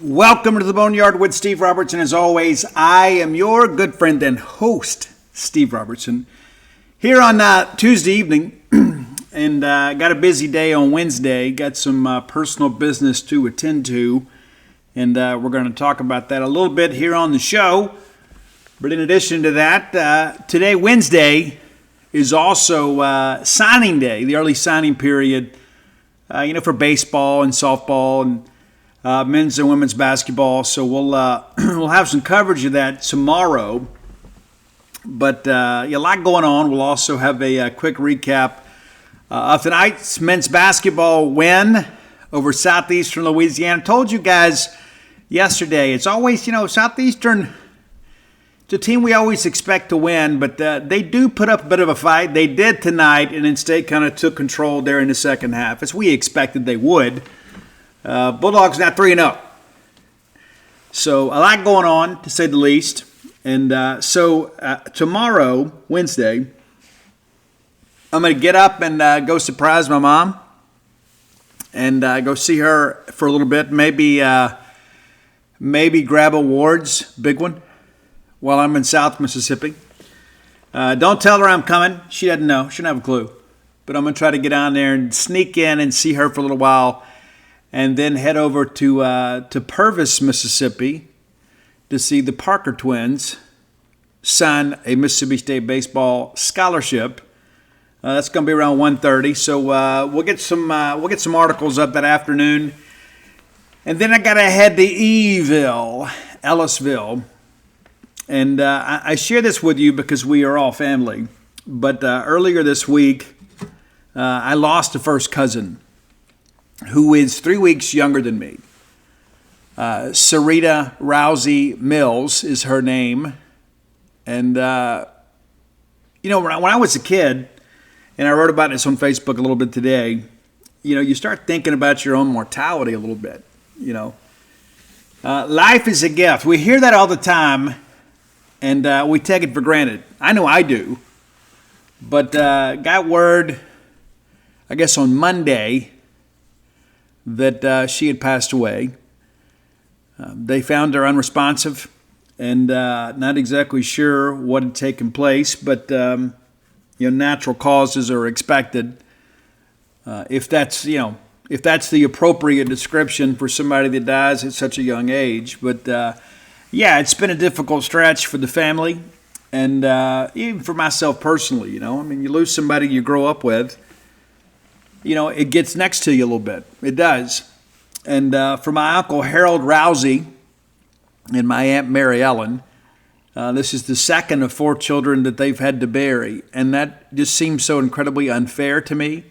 Welcome to the Boneyard with Steve Robertson. As always, I am your good friend and host, Steve Robertson, here on Tuesday evening. And got a busy day on Wednesday. Got some personal business to attend to. And we're going to talk about that a little bit here on the show. But in addition to that, today, Wednesday, is also signing day, the early signing period, for baseball and softball and men's and women's basketball. So we'll have some coverage of that tomorrow. But a lot going on. We'll also have a quick recap of tonight's men's basketball win over Southeastern Louisiana. I told you guys yesterday, it's always, Southeastern, it's a team we always expect to win, but they do put up a bit of a fight. They did tonight, and then State kind of took control there in the second half, as we expected they would. Bulldogs now 3-0. So a lot going on, to say the least. And so tomorrow, Wednesday, I'm going to get up and go surprise my mom and go see her for a little bit. Maybe grab a Ward's big one while I'm in South Mississippi. Don't tell her I'm coming. She doesn't know. She doesn't have a clue. But I'm going to try to get down there and sneak in and see her for a little while, and then head over to Purvis, Mississippi, to see the Parker twins sign a Mississippi State baseball scholarship. That's going to be around 1:30. So we'll get some articles up that afternoon, and then I got to head to Ellisville, and I share this with you because we are all family. But earlier this week, I lost a first cousin, who is 3 weeks younger than me. Sarita Rousey Mills is her name. And, when I was a kid, and I wrote about this on Facebook a little bit today, you start thinking about your own mortality a little bit, life is a gift. We hear that all the time, and we take it for granted. I know I do. But got word, I guess on Monday, that she had passed away. They found her unresponsive and not exactly sure what had taken place, but natural causes are expected. If that's the appropriate description for somebody that dies at such a young age. But it's been a difficult stretch for the family, and even for myself personally. You lose somebody you grow up with. It gets next to you a little bit. It does. And for my Uncle Harold Rousey and my Aunt Mary Ellen, this is the second of 4 children that they've had to bury. And that just seems so incredibly unfair to me.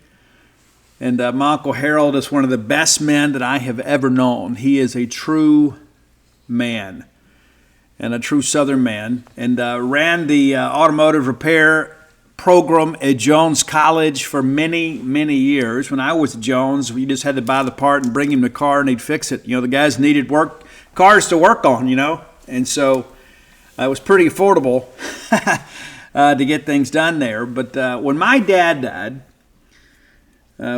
And my Uncle Harold is one of the best men that I have ever known. He is a true man and a true Southern man, and ran the automotive repair program at Jones College for many, many years. When I was at Jones, we just had to buy the part and bring him the car and he'd fix it. The guys needed cars to work on, and so it was pretty affordable to get things done there. But when my dad died,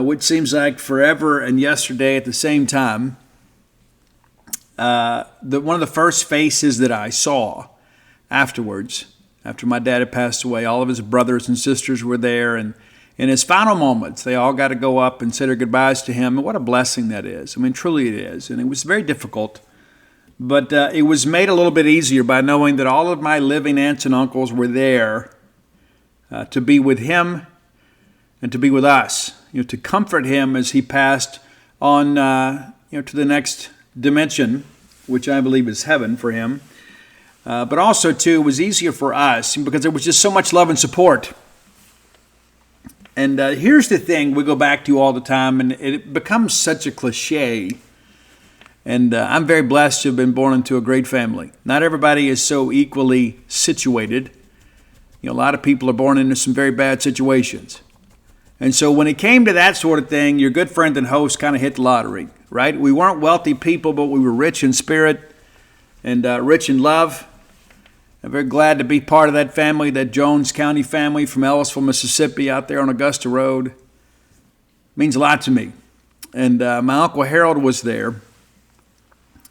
which seems like forever and yesterday at the same time, one of the first faces that I saw afterwards, after my dad had passed away, all of his brothers and sisters were there, and in his final moments, they all got to go up and say their goodbyes to him. And what a blessing that is. Truly it is. And it was very difficult, but it was made a little bit easier by knowing that all of my living aunts and uncles were there to be with him and to be with us, to comfort him as he passed on, to the next dimension, which I believe is heaven for him. But also, too, it was easier for us because there was just so much love and support. And here's the thing we go back to all the time, and it becomes such a cliche. And I'm very blessed to have been born into a great family. Not everybody is so equally situated. A lot of people are born into some very bad situations. And so when it came to that sort of thing, your good friend and host kind of hit the lottery, right? We weren't wealthy people, but we were rich in spirit and rich in love. I'm very glad to be part of that family, that Jones County family from Ellisville, Mississippi, out there on Augusta Road. It means a lot to me. And my Uncle Harold was there.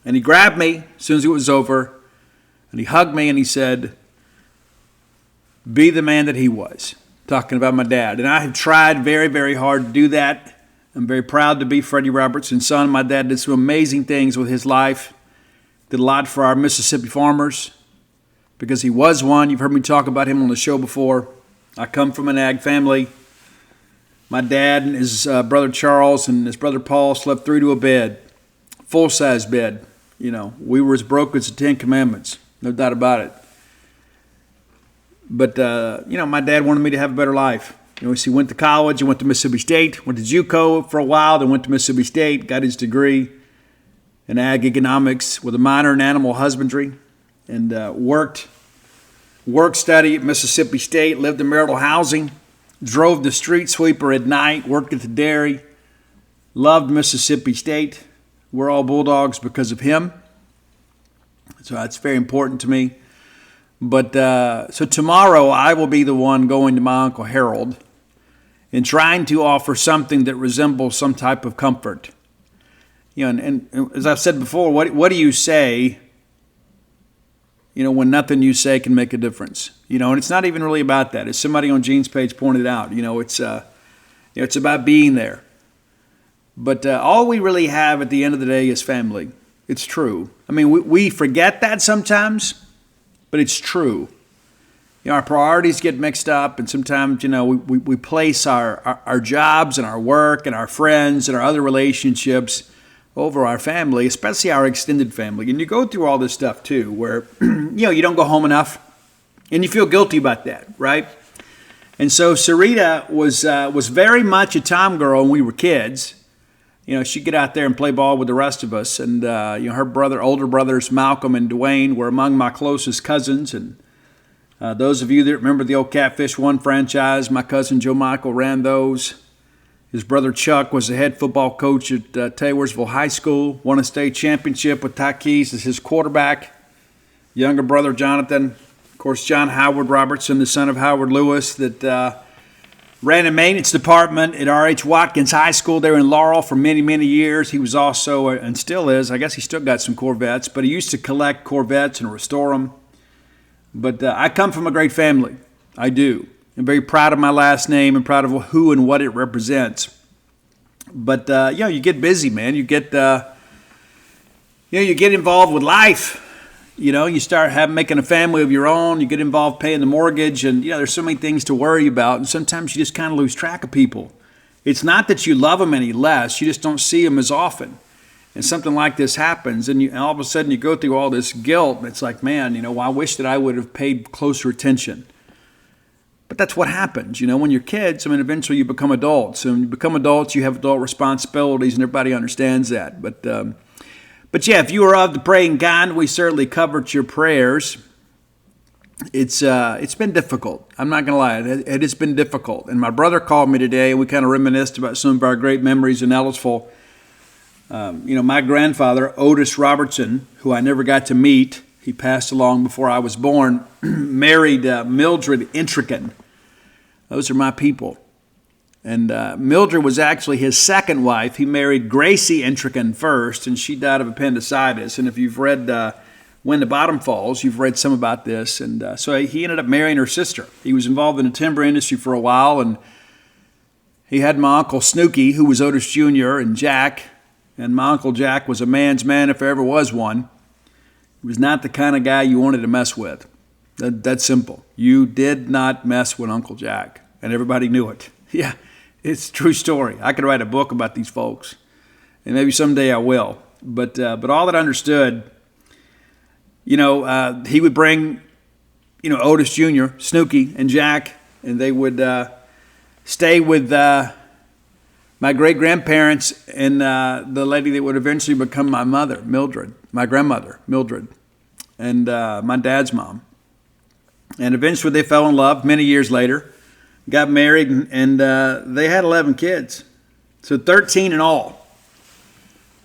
And he grabbed me as soon as it was over, and he hugged me and he said, be the man that he was, talking about my dad. And I have tried very, very hard to do that. I'm very proud to be Freddie Robertson's son. My dad did some amazing things with his life, did a lot for our Mississippi farmers because he was one. You've heard me talk about him on the show before. I come from an ag family. My dad and his brother Charles and his brother Paul slept 3 to a bed, full-size bed. You know, we were as broke as the Ten Commandments, no doubt about it. But, my dad wanted me to have a better life. You know, he went to college, he went to Mississippi State, went to JUCO for a while, then went to Mississippi State, got his degree in ag economics with a minor in animal husbandry, and worked study at Mississippi State, lived in marital housing, drove the street sweeper at night, worked at the dairy, loved Mississippi State. We're all Bulldogs because of him. So that's very important to me. But so tomorrow I will be the one going to my Uncle Harold and trying to offer something that resembles some type of comfort. You know, and as I've said before, what do you say, you know, when nothing you say can make a difference? You know, and it's not even really about that. As somebody on Gene's page pointed out, it's about being there. But all we really have at the end of the day is family. It's true. I mean, we forget that sometimes, but it's true. You know, our priorities get mixed up, and sometimes, we place our jobs and our work and our friends and our other relationships over our family, especially our extended family. And you go through all this stuff too, where, you don't go home enough, and you feel guilty about that, right? And so Sarita was very much a Tom girl when we were kids. You know, she'd get out there and play ball with the rest of us. And, her older brothers, Malcolm and Dwayne, were among my closest cousins. And those of you that remember the old Catfish One franchise, my cousin Joe Michael ran those. His brother Chuck was the head football coach at Taylorsville High School, won a state championship with Ty Keys as his quarterback. Younger brother Jonathan, of course, John Howard Robertson, the son of Howard Lewis, that ran a maintenance department at R.H. Watkins High School there in Laurel for many, many years. He was also, and still is, I guess he still got some Corvettes, but he used to collect Corvettes and restore them. But I come from a great family. I do. I'm very proud of my last name and proud of who and what it represents. But, you get busy, man. You get involved with life. You know, you start making a family of your own. You get involved paying the mortgage, and there's so many things to worry about. And sometimes you just kind of lose track of people. It's not that you love them any less; you just don't see them as often. And something like this happens, and all of a sudden you go through all this guilt. And it's like, man, I wish that I would have paid closer attention. But that's what happens, when you're kids. I mean, eventually you become adults, and when you become adults, you have adult responsibilities, and everybody understands that. But yeah, if you are of the praying kind, we certainly covered your prayers. It's been difficult. I'm not going to lie. It has been difficult. And my brother called me today, and we kind of reminisced about some of our great memories in Ellisville. My grandfather, Otis Robertson, who I never got to meet, he passed along before I was born, married Mildred Intrican. Those are my people. And Mildred was actually his second wife. He married Gracie Intrican first, and she died of appendicitis. And if you've read When the Bottom Falls, you've read some about this. And so he ended up marrying her sister. He was involved in the timber industry for a while, and he had my Uncle Snooky, who was Otis Jr., and Jack. And my Uncle Jack was a man's man if there ever was one. He was not the kind of guy you wanted to mess with. That's simple. You did not mess with Uncle Jack, and everybody knew it. Yeah. It's a true story. I could write a book about these folks, and maybe someday I will. But all that I understood, he would bring, Otis Jr., Snooky, and Jack, and they would stay with my great-grandparents and the lady that would eventually become my mother, Mildred, my grandmother, Mildred, and my dad's mom. And eventually they fell in love many years later. Got married, and they had 11 kids. So 13 in all.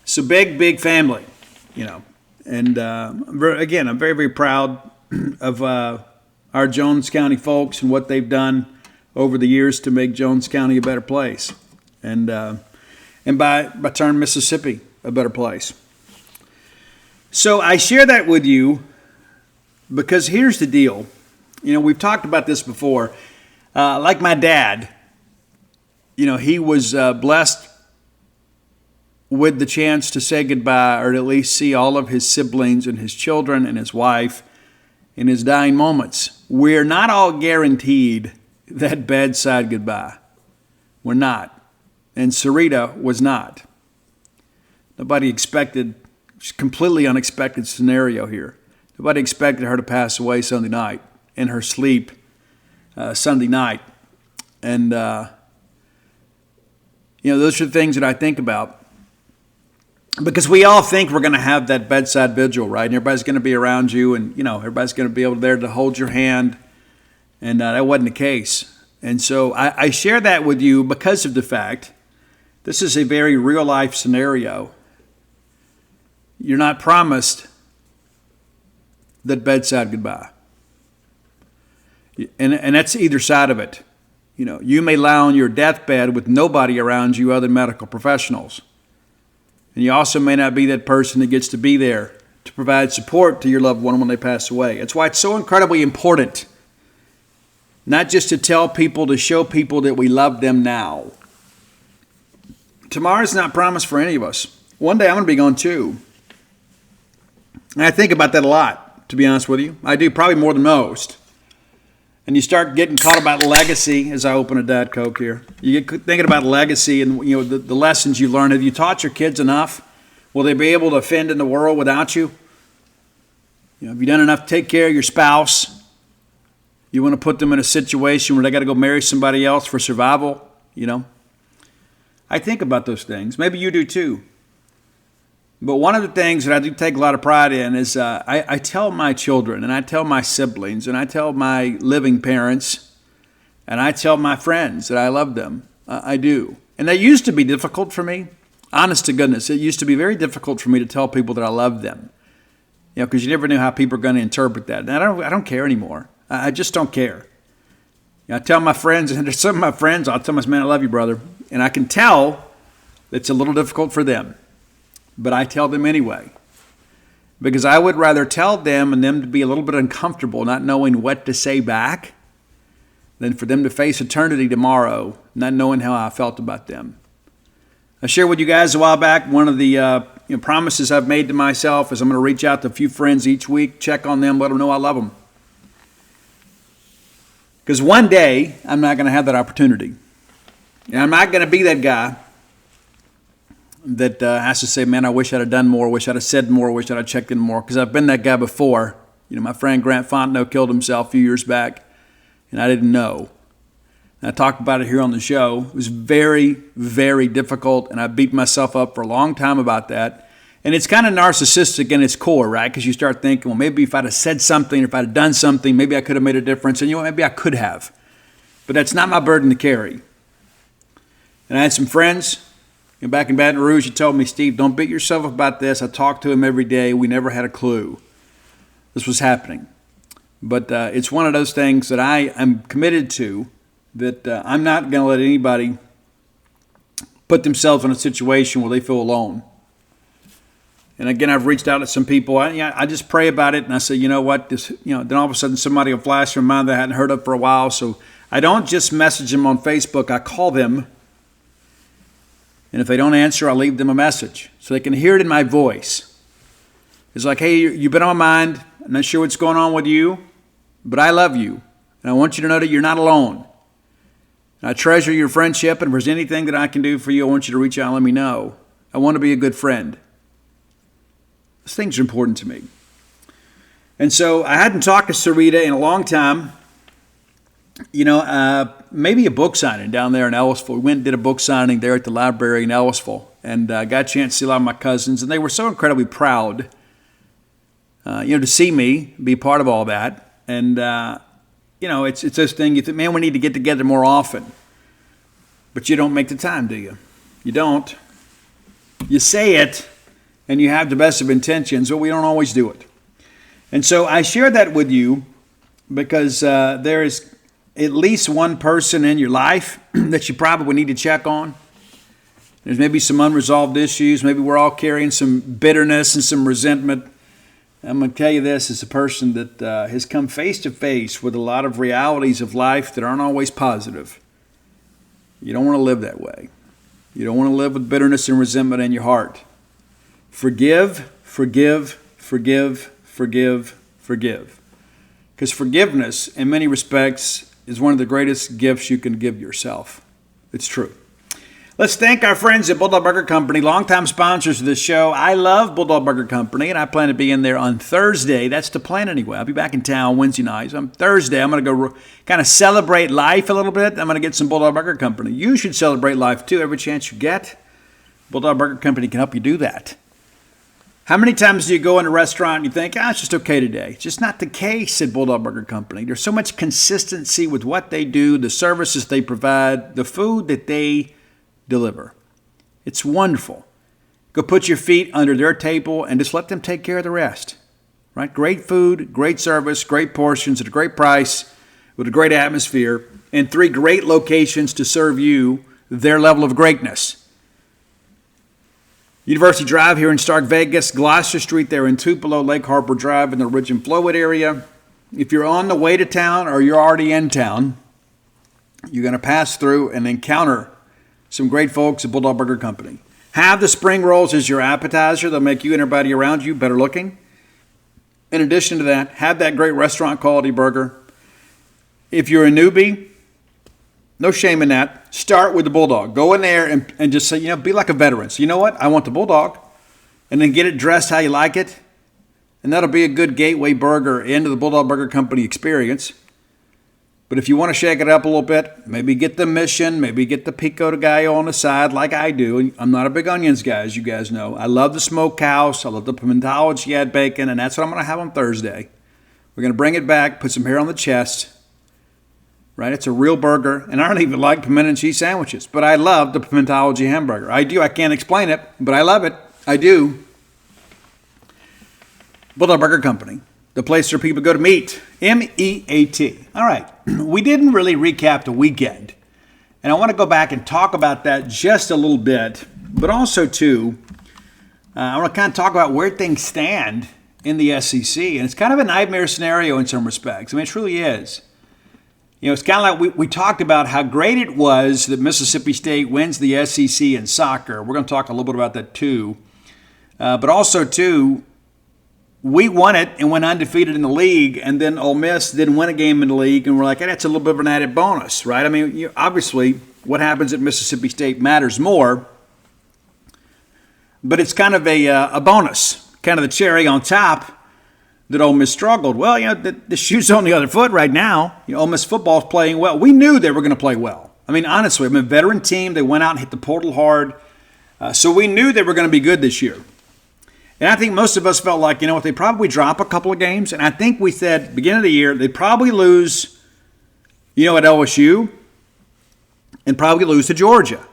So big family, And I'm very, very proud of our Jones County folks and what they've done over the years to make Jones County a better place. And by turn, Mississippi a better place. So I share that with you because here's the deal. We've talked about this before. Like my dad, he was blessed with the chance to say goodbye or to at least see all of his siblings and his children and his wife in his dying moments. We're not all guaranteed that bedside goodbye. We're not. And Sarita was not. Nobody expected, it's a completely unexpected scenario here. Nobody expected her to pass away Sunday night in her sleep Sunday night. And, those are the things that I think about. Because we all think we're going to have that bedside vigil, right? And everybody's going to be around you and, everybody's going to be able there to hold your hand. And that wasn't the case. And so I share that with you because of the fact this is a very real life scenario. You're not promised that bedside goodbye. And that's either side of it. You may lie on your deathbed with nobody around you other than medical professionals. And you also may not be that person that gets to be there to provide support to your loved one when they pass away. That's why it's so incredibly important, not just to tell people, to show people that we love them now. Tomorrow's not promised for any of us. One day I'm going to be gone too. And I think about that a lot, to be honest with you. I do, probably more than most. And you start getting caught about legacy as I open a Diet Coke here. You get thinking about legacy and the lessons you learn. Have you taught your kids enough? Will they be able to fend in the world without you? Have you done enough to take care of your spouse? You want to put them in a situation where they got to go marry somebody else for survival? I think about those things. Maybe you do too. But one of the things that I do take a lot of pride in is I tell my children and I tell my siblings and I tell my living parents and I tell my friends that I love them. I do. And that used to be difficult for me. Honest to goodness, it used to be very difficult for me to tell people that I love them. Because you never knew how people are going to interpret that. And I don't care anymore. I just don't care. I tell my friends, and there's some of my friends, I'll tell them, man, I love you, brother. And I can tell it's a little difficult for them. But I tell them anyway. Because I would rather tell them and them to be a little bit uncomfortable, not knowing what to say back, than for them to face eternity tomorrow, not knowing how I felt about them. I shared with you guys a while back, one of the promises I've made to myself is I'm going to reach out to a few friends each week, check on them, let them know I love them. Because one day, I'm not going to have that opportunity. And I'm not going to be that guy that has to say, man, I wish I'd have done more, wish I'd have said more, wish I'd have checked in more. Because I've been that guy before. My friend Grant Fontenot killed himself a few years back, and I didn't know. And I talked about it here on the show. It was very, very difficult, and I beat myself up for a long time about that. And it's kind of narcissistic in its core, right? Because you start thinking, well, maybe if I'd have said something, or if I'd have done something, maybe I could have made a difference. And maybe I could have. But that's not my burden to carry. And I had some friends back in Baton Rouge, you told me, Steve, don't beat yourself up about this. I talk to him every day. We never had a clue this was happening. But it's one of those things that I am committed to, that I'm not going to let anybody put themselves in a situation where they feel alone. And again, I've reached out to some people. I just pray about it, and I say, you know what? Then all of a sudden somebody will flash from mind that I hadn't heard of for a while. So I don't just message them on Facebook. I call them. And if they don't answer, I'll leave them a message so they can hear it in my voice. It's like, hey, you've been on my mind. I'm not sure what's going on with you, but I love you. And I want you to know that you're not alone. And I treasure your friendship, and if there's anything that I can do for you, I want you to reach out and let me know. I want to be a good friend. Those things are important to me. And so I hadn't talked to Sarita in a long time. Maybe a book signing down there in Ellisville. We went and did a book signing there at the library in Ellisville, and got a chance to see a lot of my cousins, and they were so incredibly proud, to see me be part of all that. And, it's this thing, you think, man, we need to get together more often. But you don't make the time, do you? You don't. You say it, and you have the best of intentions, but we don't always do it. And so I share that with you because there is at least one person in your life that you probably need to check on. There's maybe some unresolved issues. Maybe we're all carrying some bitterness and some resentment. I'm going to tell you this as a person that has come face to face with a lot of realities of life that aren't always positive. You don't want to live that way. You don't want to live with bitterness and resentment in your heart. Forgive, forgive, forgive, forgive, forgive. Because forgiveness, in many respects, is one of the greatest gifts you can give yourself. It's true. Let's thank our friends at Bulldog Burger Company, longtime sponsors of this show. I love Bulldog Burger Company, and I plan to be in there on Thursday. That's the plan anyway. I'll be back in town Wednesday night. So on Thursday, I'm going to go kind of celebrate life a little bit. I'm going to get some Bulldog Burger Company. You should celebrate life, too, every chance you get. Bulldog Burger Company can help you do that. How many times do you go in a restaurant and you think, it's just okay today? It's just not the case at Bulldog Burger Company. There's so much consistency with what they do, the services they provide, the food that they deliver. It's wonderful. Go put your feet under their table and just let them take care of the rest. Right? Great food, great service, great portions at a great price with a great atmosphere, and 3 great locations to serve you their level of greatness. University Drive here in Stark Vegas, Gloucester Street there in Tupelo, Lake Harbor Drive in the Ridge and Flowwood area. If you're on the way to town or you're already in town, you're going to pass through and encounter some great folks at Bulldog Burger Company. Have the spring rolls as your appetizer. They'll make you and everybody around you better looking. In addition to that, have that great restaurant quality burger. If you're a newbie, no shame in that. Start with the Bulldog. Go in there and just say, be like a veteran. So you know what? I want the Bulldog. And then get it dressed how you like it. And that'll be a good gateway burger into the Bulldog Burger Company experience. But if you want to shake it up a little bit, maybe get the Mission, maybe get the pico de gallo on the side like I do. I'm not a big onions guy, as you guys know. I love the smokehouse. I love the pimentology add bacon, and that's what I'm going to have on Thursday. We're going to bring it back, put some hair on the chest. Right? It's a real burger, and I don't even like pimento and cheese sandwiches, but I love the pimentology hamburger. I do. I can't explain it, but I love it. I do. Bulldog Burger Company. The place where people go to meet. M-E-A-T. All right. We didn't really recap the weekend. And I want to go back and talk about that just a little bit. But also, too, I want to kind of talk about where things stand in the SEC. And it's kind of a nightmare scenario in some respects. I mean, it truly is. It's kind of like we talked about how great it was that Mississippi State wins the SEC in soccer. We're going to talk a little bit about that, too. But also, too, we won it and went undefeated in the league, and then Ole Miss didn't win a game in the league, and we're like, hey, that's a little bit of an added bonus, right? I mean, obviously, what happens at Mississippi State matters more, but it's kind of a bonus, kind of the cherry on top that Ole Miss struggled. Well, the shoe's on the other foot right now. Ole Miss football's playing well. We knew they were going to play well. I mean, honestly, a veteran team. They went out and hit the portal hard, so we knew they were going to be good this year. And I think most of us felt like, they probably drop a couple of games. And I think we said, beginning of the year, they'd probably lose, at LSU and probably lose to Georgia.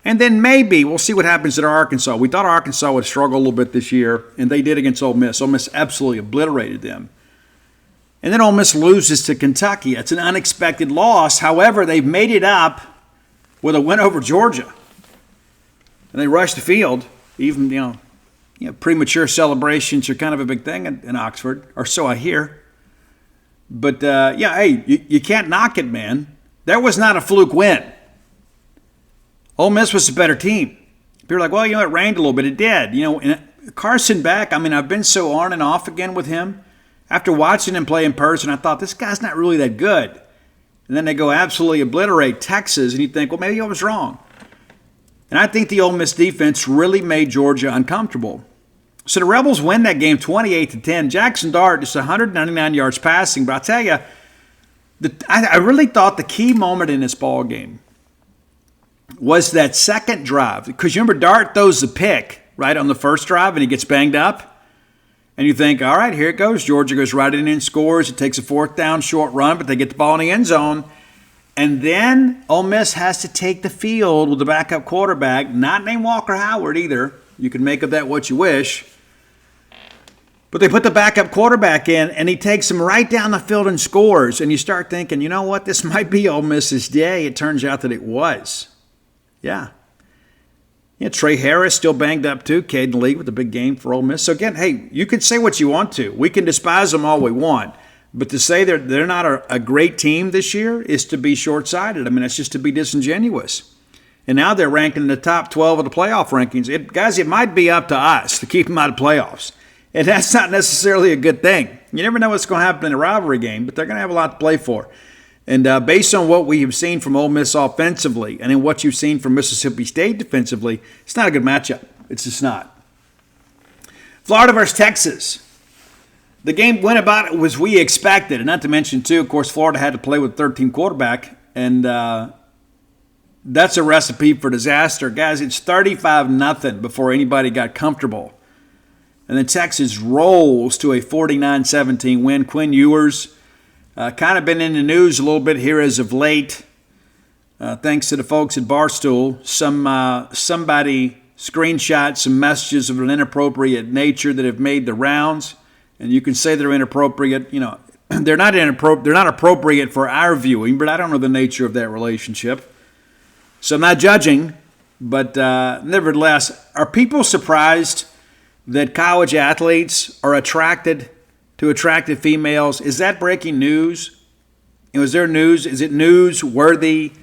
And then maybe we'll see what happens at Arkansas. We thought Arkansas would struggle a little bit this year, and they did against Ole Miss. Ole Miss absolutely obliterated them. And then Ole Miss loses to Kentucky. It's an unexpected loss. However, they've made it up with a win over Georgia. And they rushed the field, even, premature celebrations are kind of a big thing in Oxford, or so I hear. But, hey, you can't knock it, man. That was not a fluke win. Ole Miss was a better team. People are like, well, it rained a little bit. It did. And Carson Beck, I've been so on and off again with him. After watching him play in person, I thought, this guy's not really that good. And then they go absolutely obliterate Texas, and you think, well, maybe I was wrong. And I think the Ole Miss defense really made Georgia uncomfortable. So the Rebels win that game 28-10. Jackson Dart just 199 yards passing. But I'll tell you, I really thought the key moment in this ball game was that second drive. Because you remember Dart throws the pick right on the first drive and he gets banged up. And you think, all right, here it goes. Georgia goes right in and scores. It takes a 4th down short run, but they get the ball in the end zone. And then Ole Miss has to take the field with the backup quarterback, not named Walker Howard either. You can make of that what you wish. But they put the backup quarterback in, and he takes them right down the field and scores. And you start thinking, you know what, this might be Ole Miss's day. It turns out that it was. Yeah. Yeah, Trey Harris still banged up too. Caden Lee with a big game for Ole Miss. So again, hey, you can say what you want to. We can despise them all we want. But to say they're not a great team this year is to be short-sighted. I mean, it's just to be disingenuous. And now they're ranking in the top 12 of the playoff rankings. Guys, it might be up to us to keep them out of playoffs. And that's not necessarily a good thing. You never know what's going to happen in a rivalry game, but they're going to have a lot to play for. And based on what we have seen from Ole Miss offensively and in what you've seen from Mississippi State defensively, it's not a good matchup. It's just not. Florida versus Texas. The game went about as we expected. And not to mention, too, of course, Florida had to play with 13 quarterback. And that's a recipe for disaster. Guys, it's 35-0 before anybody got comfortable. And then Texas rolls to a 49-17 win. Quinn Ewers kind of been in the news a little bit here as of late, thanks to the folks at Barstool. Somebody screenshot some messages of an inappropriate nature that have made the rounds, and you can say they're inappropriate. You know, they're not appropriate for our viewing, but I don't know the nature of that relationship, so I'm not judging. But nevertheless, are people surprised that college athletes are attracted to attractive females? Is that breaking news? Is there news? Is it newsworthy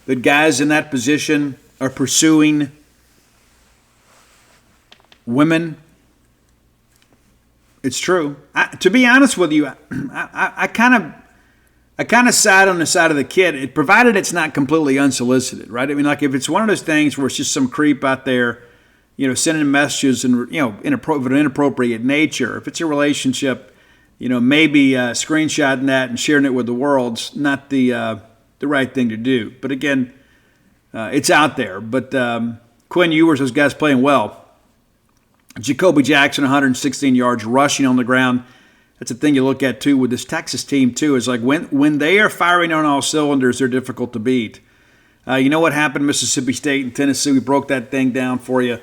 that guys in that position are pursuing women? It's true. To be honest with you, I kind of side on the side of the kid, provided it's not completely unsolicited, right? I mean, like if it's one of those things where it's just some creep out there, you know, sending messages and, you know, of an inappropriate nature. If it's a relationship, you know, maybe screenshotting that and sharing it with the world's not the right thing to do. But again, it's out there. But Quinn Ewers, those guys playing well. Jacoby Jackson, 116 yards rushing on the ground. That's a thing you look at, too, with this Texas team, too, is like when they are firing on all cylinders, they're difficult to beat. You know what happened to Mississippi State and Tennessee? We broke that thing down for you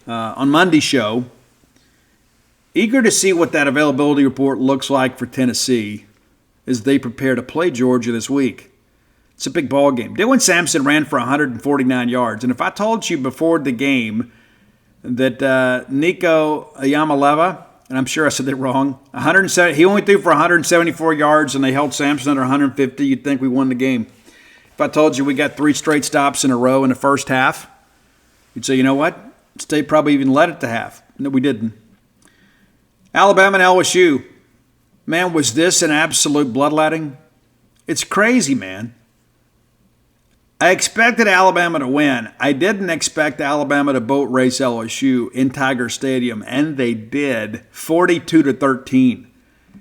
on Monday's show. Eager to see what that availability report looks like for Tennessee as they prepare to play Georgia this week. It's a big ball game. Dylan Sampson ran for 149 yards. And if I told you before the game that Nico Yamaleva, and I'm sure I said that wrong, he only threw for 174 yards and they held Sampson under 150, you'd think we won the game. If I told you we got 3 straight stops in a row in the first half, you'd say, you know what? State probably even led it to half. No, we didn't. Alabama and LSU. Man, was this an absolute bloodletting? It's crazy, man. I expected Alabama to win. I didn't expect Alabama to boat race LSU in Tiger Stadium, and they did, 42-13.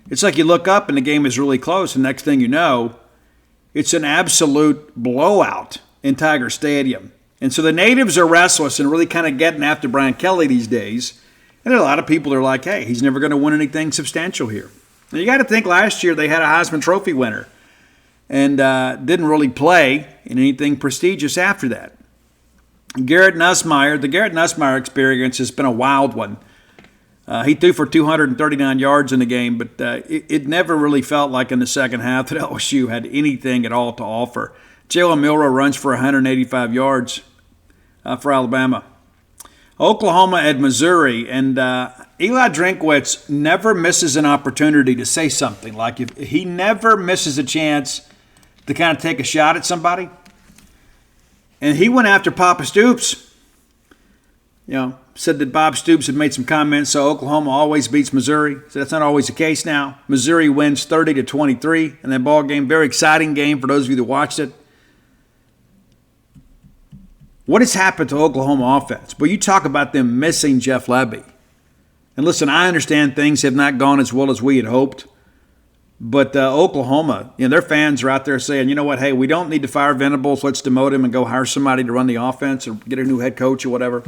It's like you look up and the game is really close, and next thing you know, it's an absolute blowout in Tiger Stadium. And so the natives are restless and really kind of getting after Brian Kelly these days. And there are a lot of people that are like, hey, he's never going to win anything substantial here. And you got to think last year they had a Heisman Trophy winner and didn't really play in anything prestigious after that. The Garrett Nussmeier experience has been a wild one. He threw for 239 yards in the game, but it never really felt like in the second half that LSU had anything at all to offer. Jalen Milroe runs for 185 yards for Alabama. Oklahoma at Missouri, and Eli Drinkwitz never misses an opportunity to say something. Like if he never misses a chance to kind of take a shot at somebody. And he went after Papa Stoops. You know, said that Bob Stoops had made some comments, so Oklahoma always beats Missouri. So that's not always the case now. Missouri wins 30-23 in that ball game. Very exciting game for those of you that watched it. What has happened to Oklahoma offense? Well, you talk about them missing Jeff Lebby. And listen, I understand things have not gone as well as we had hoped. But Oklahoma, you know, their fans are out there saying, you know what, hey, we don't need to fire Venables. Let's demote him and go hire somebody to run the offense or get a new head coach or whatever.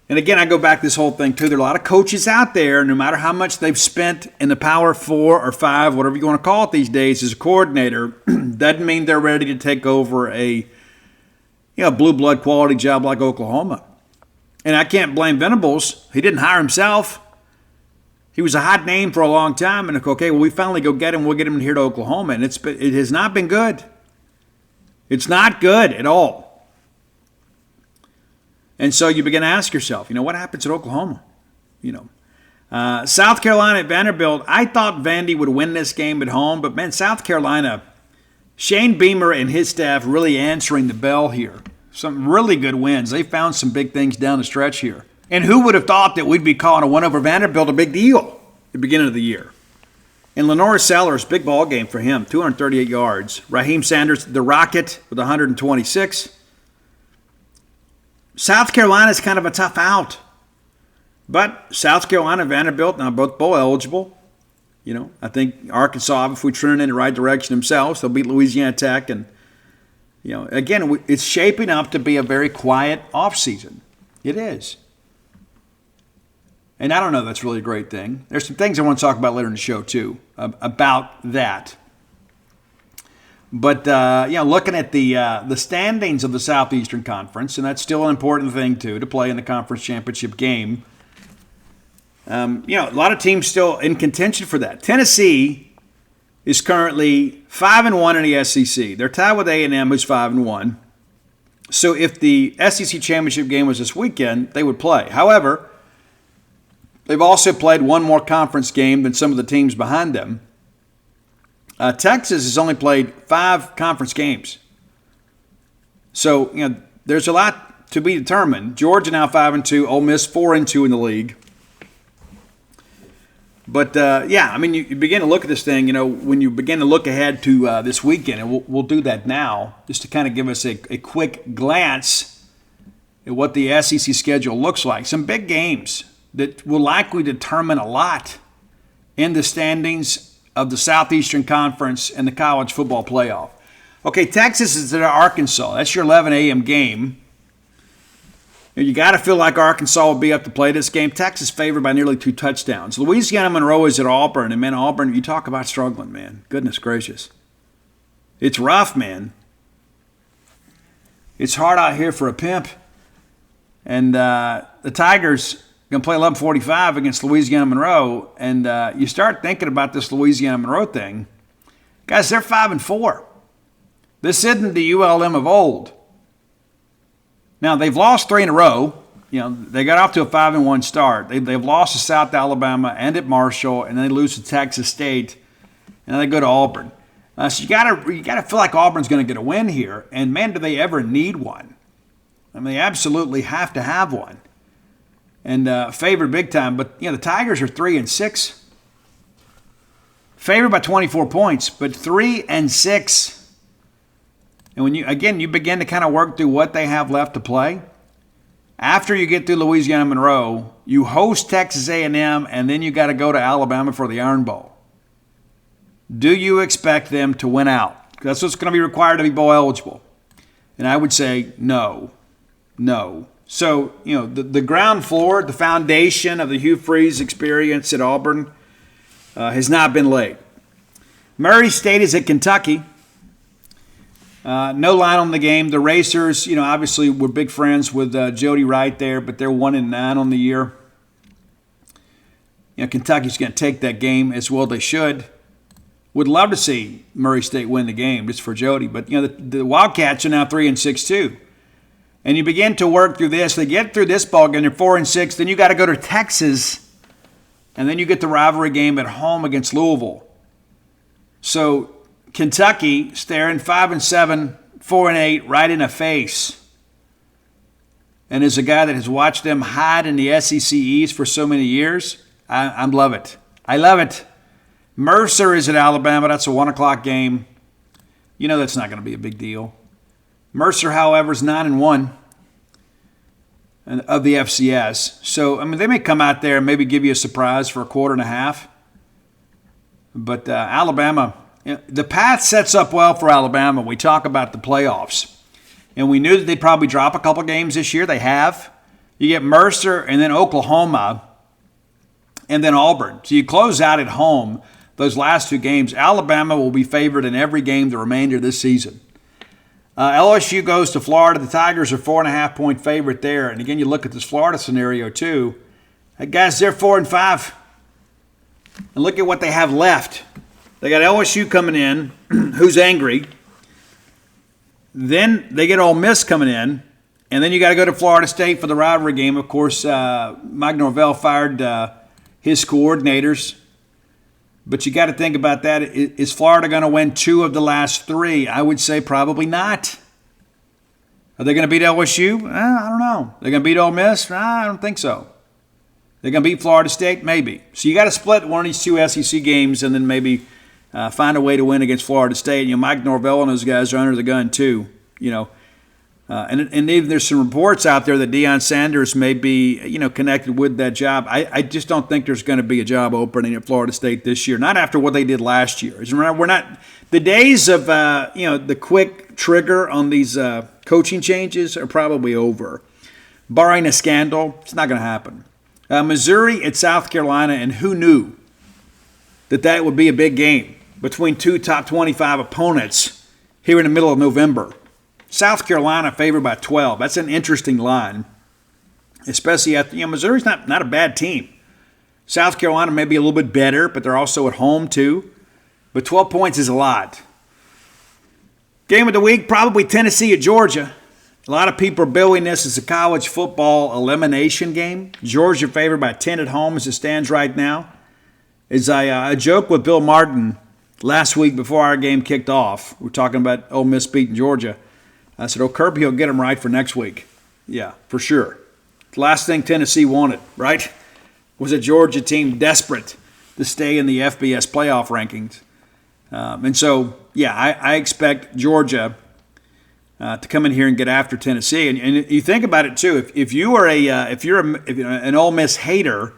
And again, I go back to this whole thing, too. There are a lot of coaches out there, no matter how much they've spent in the Power 4 or 5, whatever you want to call it these days, as a coordinator, doesn't mean they're ready to take over a blue blood quality job like Oklahoma. And I can't blame Venables. He didn't hire himself. He was a hot name for a long time. And okay, well, we finally go get him. We'll get him here to Oklahoma. And it has not been good. It's not good at all. And so you begin to ask yourself, what happens at Oklahoma? South Carolina at Vanderbilt, I thought Vandy would win this game at home, but man, South Carolina, Shane Beamer and his staff really answering the bell here. Some really good wins. They found some big things down the stretch here. And who would have thought that we'd be calling a win over Vanderbilt a big deal at the beginning of the year? And Lenore Sellers, big ball game for him, 238 yards. Raheem Sanders, the Rocket, with 126. South Carolina's kind of a tough out. But South Carolina and Vanderbilt, now both bowl eligible. I think Arkansas, if we turn in the right direction themselves, they'll beat Louisiana Tech. And, again, it's shaping up to be a very quiet offseason. It is. And I don't know, that's really a great thing. There's some things I want to talk about later in the show, too, about that. But, looking at the standings of the Southeastern Conference, and that's still an important thing, too, to play in the conference championship game. A lot of teams still in contention for that. Tennessee is currently 5-1 in the SEC. They're tied with A&M, who's 5-1. So if the SEC championship game was this weekend, they would play. However, they've also played one more conference game than some of the teams behind them. Texas has only played 5 conference games. So, there's a lot to be determined. Georgia now 5-2, Ole Miss 4-2 in the league. But, you begin to look at this thing, when you begin to look ahead to this weekend, and we'll do that now, just to kind of give us a quick glance at what the SEC schedule looks like. Some big games that will likely determine a lot in the standings of the Southeastern Conference and the college football playoff. Okay, Texas is at Arkansas. That's your 11 a.m. game. You got to feel like Arkansas will be up to play this game. Texas favored by nearly 2 touchdowns. Louisiana Monroe is at Auburn. And, man, Auburn, you talk about struggling, man. Goodness gracious. It's rough, man. It's hard out here for a pimp. And the Tigers going to play 11:45 against Louisiana Monroe. And you start thinking about this Louisiana Monroe thing. Guys, they're 5-4. This isn't the ULM of old. Now, they've lost 3 in a row. They got off to a 5-1 start. They've lost to South Alabama and at Marshall, and then they lose to Texas State, and then they go to Auburn. So you gotta feel like Auburn's going to get a win here. And, man, do they ever need one? I mean, they absolutely have to have one. And favored big time. But, the Tigers are 3-6. Favored by 24 points, but 3-6. And when you begin to kind of work through what they have left to play, after you get through Louisiana Monroe, you host Texas A&M, and then you got to go to Alabama for the Iron Bowl. Do you expect them to win out? That's what's going to be required to be bowl eligible. And I would say no. So, the ground floor, the foundation of the Hugh Freeze experience at Auburn has not been laid. Murray State is at Kentucky. No line on the game. The Racers, obviously we're big friends with Jody Wright there, but they're 1-9 on the year. Kentucky's going to take that game as well they should. Would love to see Murray State win the game just for Jody, but the Wildcats are now 3-6 too. And you begin to work through this. They get through this ball game, they're 4-6. Then you got to go to Texas, and then you get the rivalry game at home against Louisville. So Kentucky staring 5-7, 4-8, right in the face. And as a guy that has watched them hide in the SEC East for so many years, I love it. I love it. Mercer is at Alabama. That's a 1 o'clock game. That's not going to be a big deal. Mercer, however, is 9-1 of the FCS. So, they may come out there and maybe give you a surprise for a quarter and a half. But Alabama, the path sets up well for Alabama. We talk about the playoffs. And we knew that they'd probably drop a couple games this year. They have. You get Mercer and then Oklahoma and then Auburn. So you close out at home those last 2 games. Alabama will be favored in every game the remainder of this season. LSU goes to Florida. The Tigers are 4.5-point favorite there. And again, you look at this Florida scenario too. Guys, they're 4-5. And look at what they have left. They got LSU coming in, who's angry. Then they get Ole Miss coming in. And then you got to go to Florida State for the rivalry game. Of course, Mike Norvell fired his coordinators. But you got to think about that. Is Florida going to win 2 of the last 3? I would say probably not. Are they going to beat LSU? I don't know. They're going to beat Ole Miss? I don't think so. They're going to beat Florida State? Maybe. So you got to split one of these 2 SEC games and then maybe find a way to win against Florida State. Mike Norvell and those guys are under the gun too. And even there's some reports out there that Deion Sanders may be, connected with that job. I just don't think there's going to be a job opening at Florida State this year. Not after what they did last year. We're not the days of the quick trigger on these coaching changes are probably over. Barring a scandal, it's not going to happen. Missouri at South Carolina, and who knew that would be a big game between 2 top 25 opponents here in the middle of November. South Carolina favored by 12. That's an interesting line, especially after, Missouri's not a bad team. South Carolina may be a little bit better, but they're also at home too. But 12 points is a lot. Game of the week, probably Tennessee at Georgia. A lot of people are billing this as a college football elimination game. Georgia favored by 10 at home as it stands right now. As I joked with Bill Martin last week before our game kicked off, we're talking about Ole Miss beating Georgia. I said, Kirby will get them right for next week. Yeah, for sure. The last thing Tennessee wanted, right, was a Georgia team desperate to stay in the FBS playoff rankings. And so, yeah, I expect Georgia to come in here and get after Tennessee. And you think about it too. If you're an Ole Miss hater,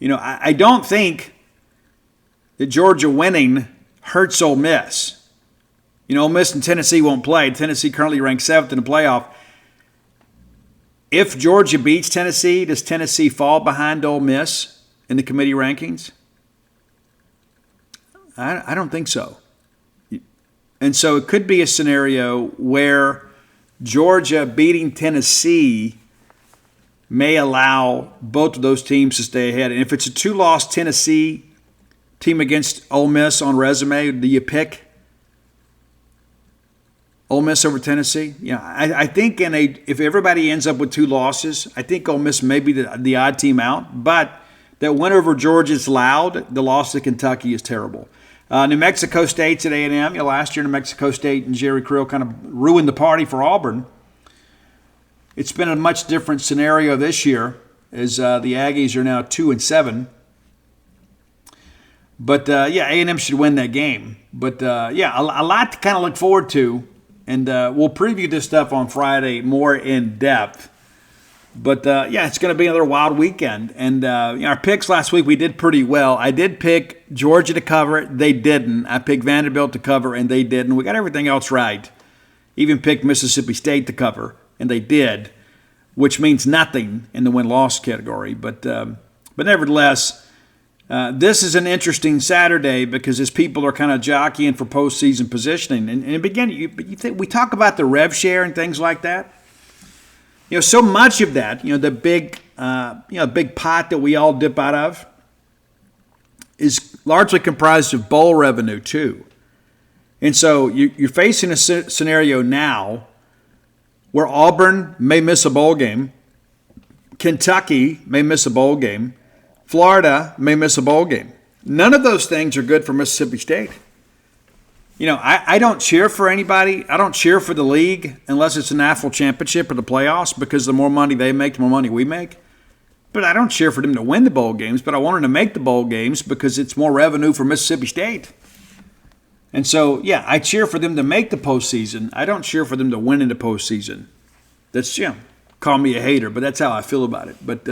I don't think that Georgia winning hurts Ole Miss. Ole Miss and Tennessee won't play. Tennessee currently ranked 7th in the playoff. If Georgia beats Tennessee, does Tennessee fall behind Ole Miss in the committee rankings? I don't think so. And so it could be a scenario where Georgia beating Tennessee may allow both of those teams to stay ahead. And if it's a 2-loss Tennessee team against Ole Miss on resume, do you pick Ole Miss over Tennessee? I think if everybody ends up with 2 losses, I think Ole Miss may be the odd team out. But that win over Georgia is loud. The loss to Kentucky is terrible. New Mexico State's at A&M. Last year, New Mexico State and Jerry Creel kind of ruined the party for Auburn. It's been a much different scenario this year as the Aggies are now 2-7. But, A&M should win that game. But, a lot to kind of look forward to. And we'll preview this stuff on Friday more in depth. But, it's going to be another wild weekend. And our picks last week, we did pretty well. I did pick Georgia to cover. They didn't. I picked Vanderbilt to cover, and they didn't. We got everything else right. Even picked Mississippi State to cover, and they did, which means nothing in the win-loss category. But nevertheless, this is an interesting Saturday because as people are kind of jockeying for postseason positioning. And again, we talk about the rev share and things like that. So much of that, the big pot that we all dip out of is largely comprised of bowl revenue too. And so you're facing a scenario now where Auburn may miss a bowl game, Kentucky may miss a bowl game, Florida may miss a bowl game. None of those things are good for Mississippi State. I don't cheer for anybody. I don't cheer for the league unless it's a national championship or the playoffs because the more money they make, the more money we make. But I don't cheer for them to win the bowl games, but I want them to make the bowl games because it's more revenue for Mississippi State. And so, I cheer for them to make the postseason. I don't cheer for them to win in the postseason. That's, call me a hater, but that's how I feel about it. But,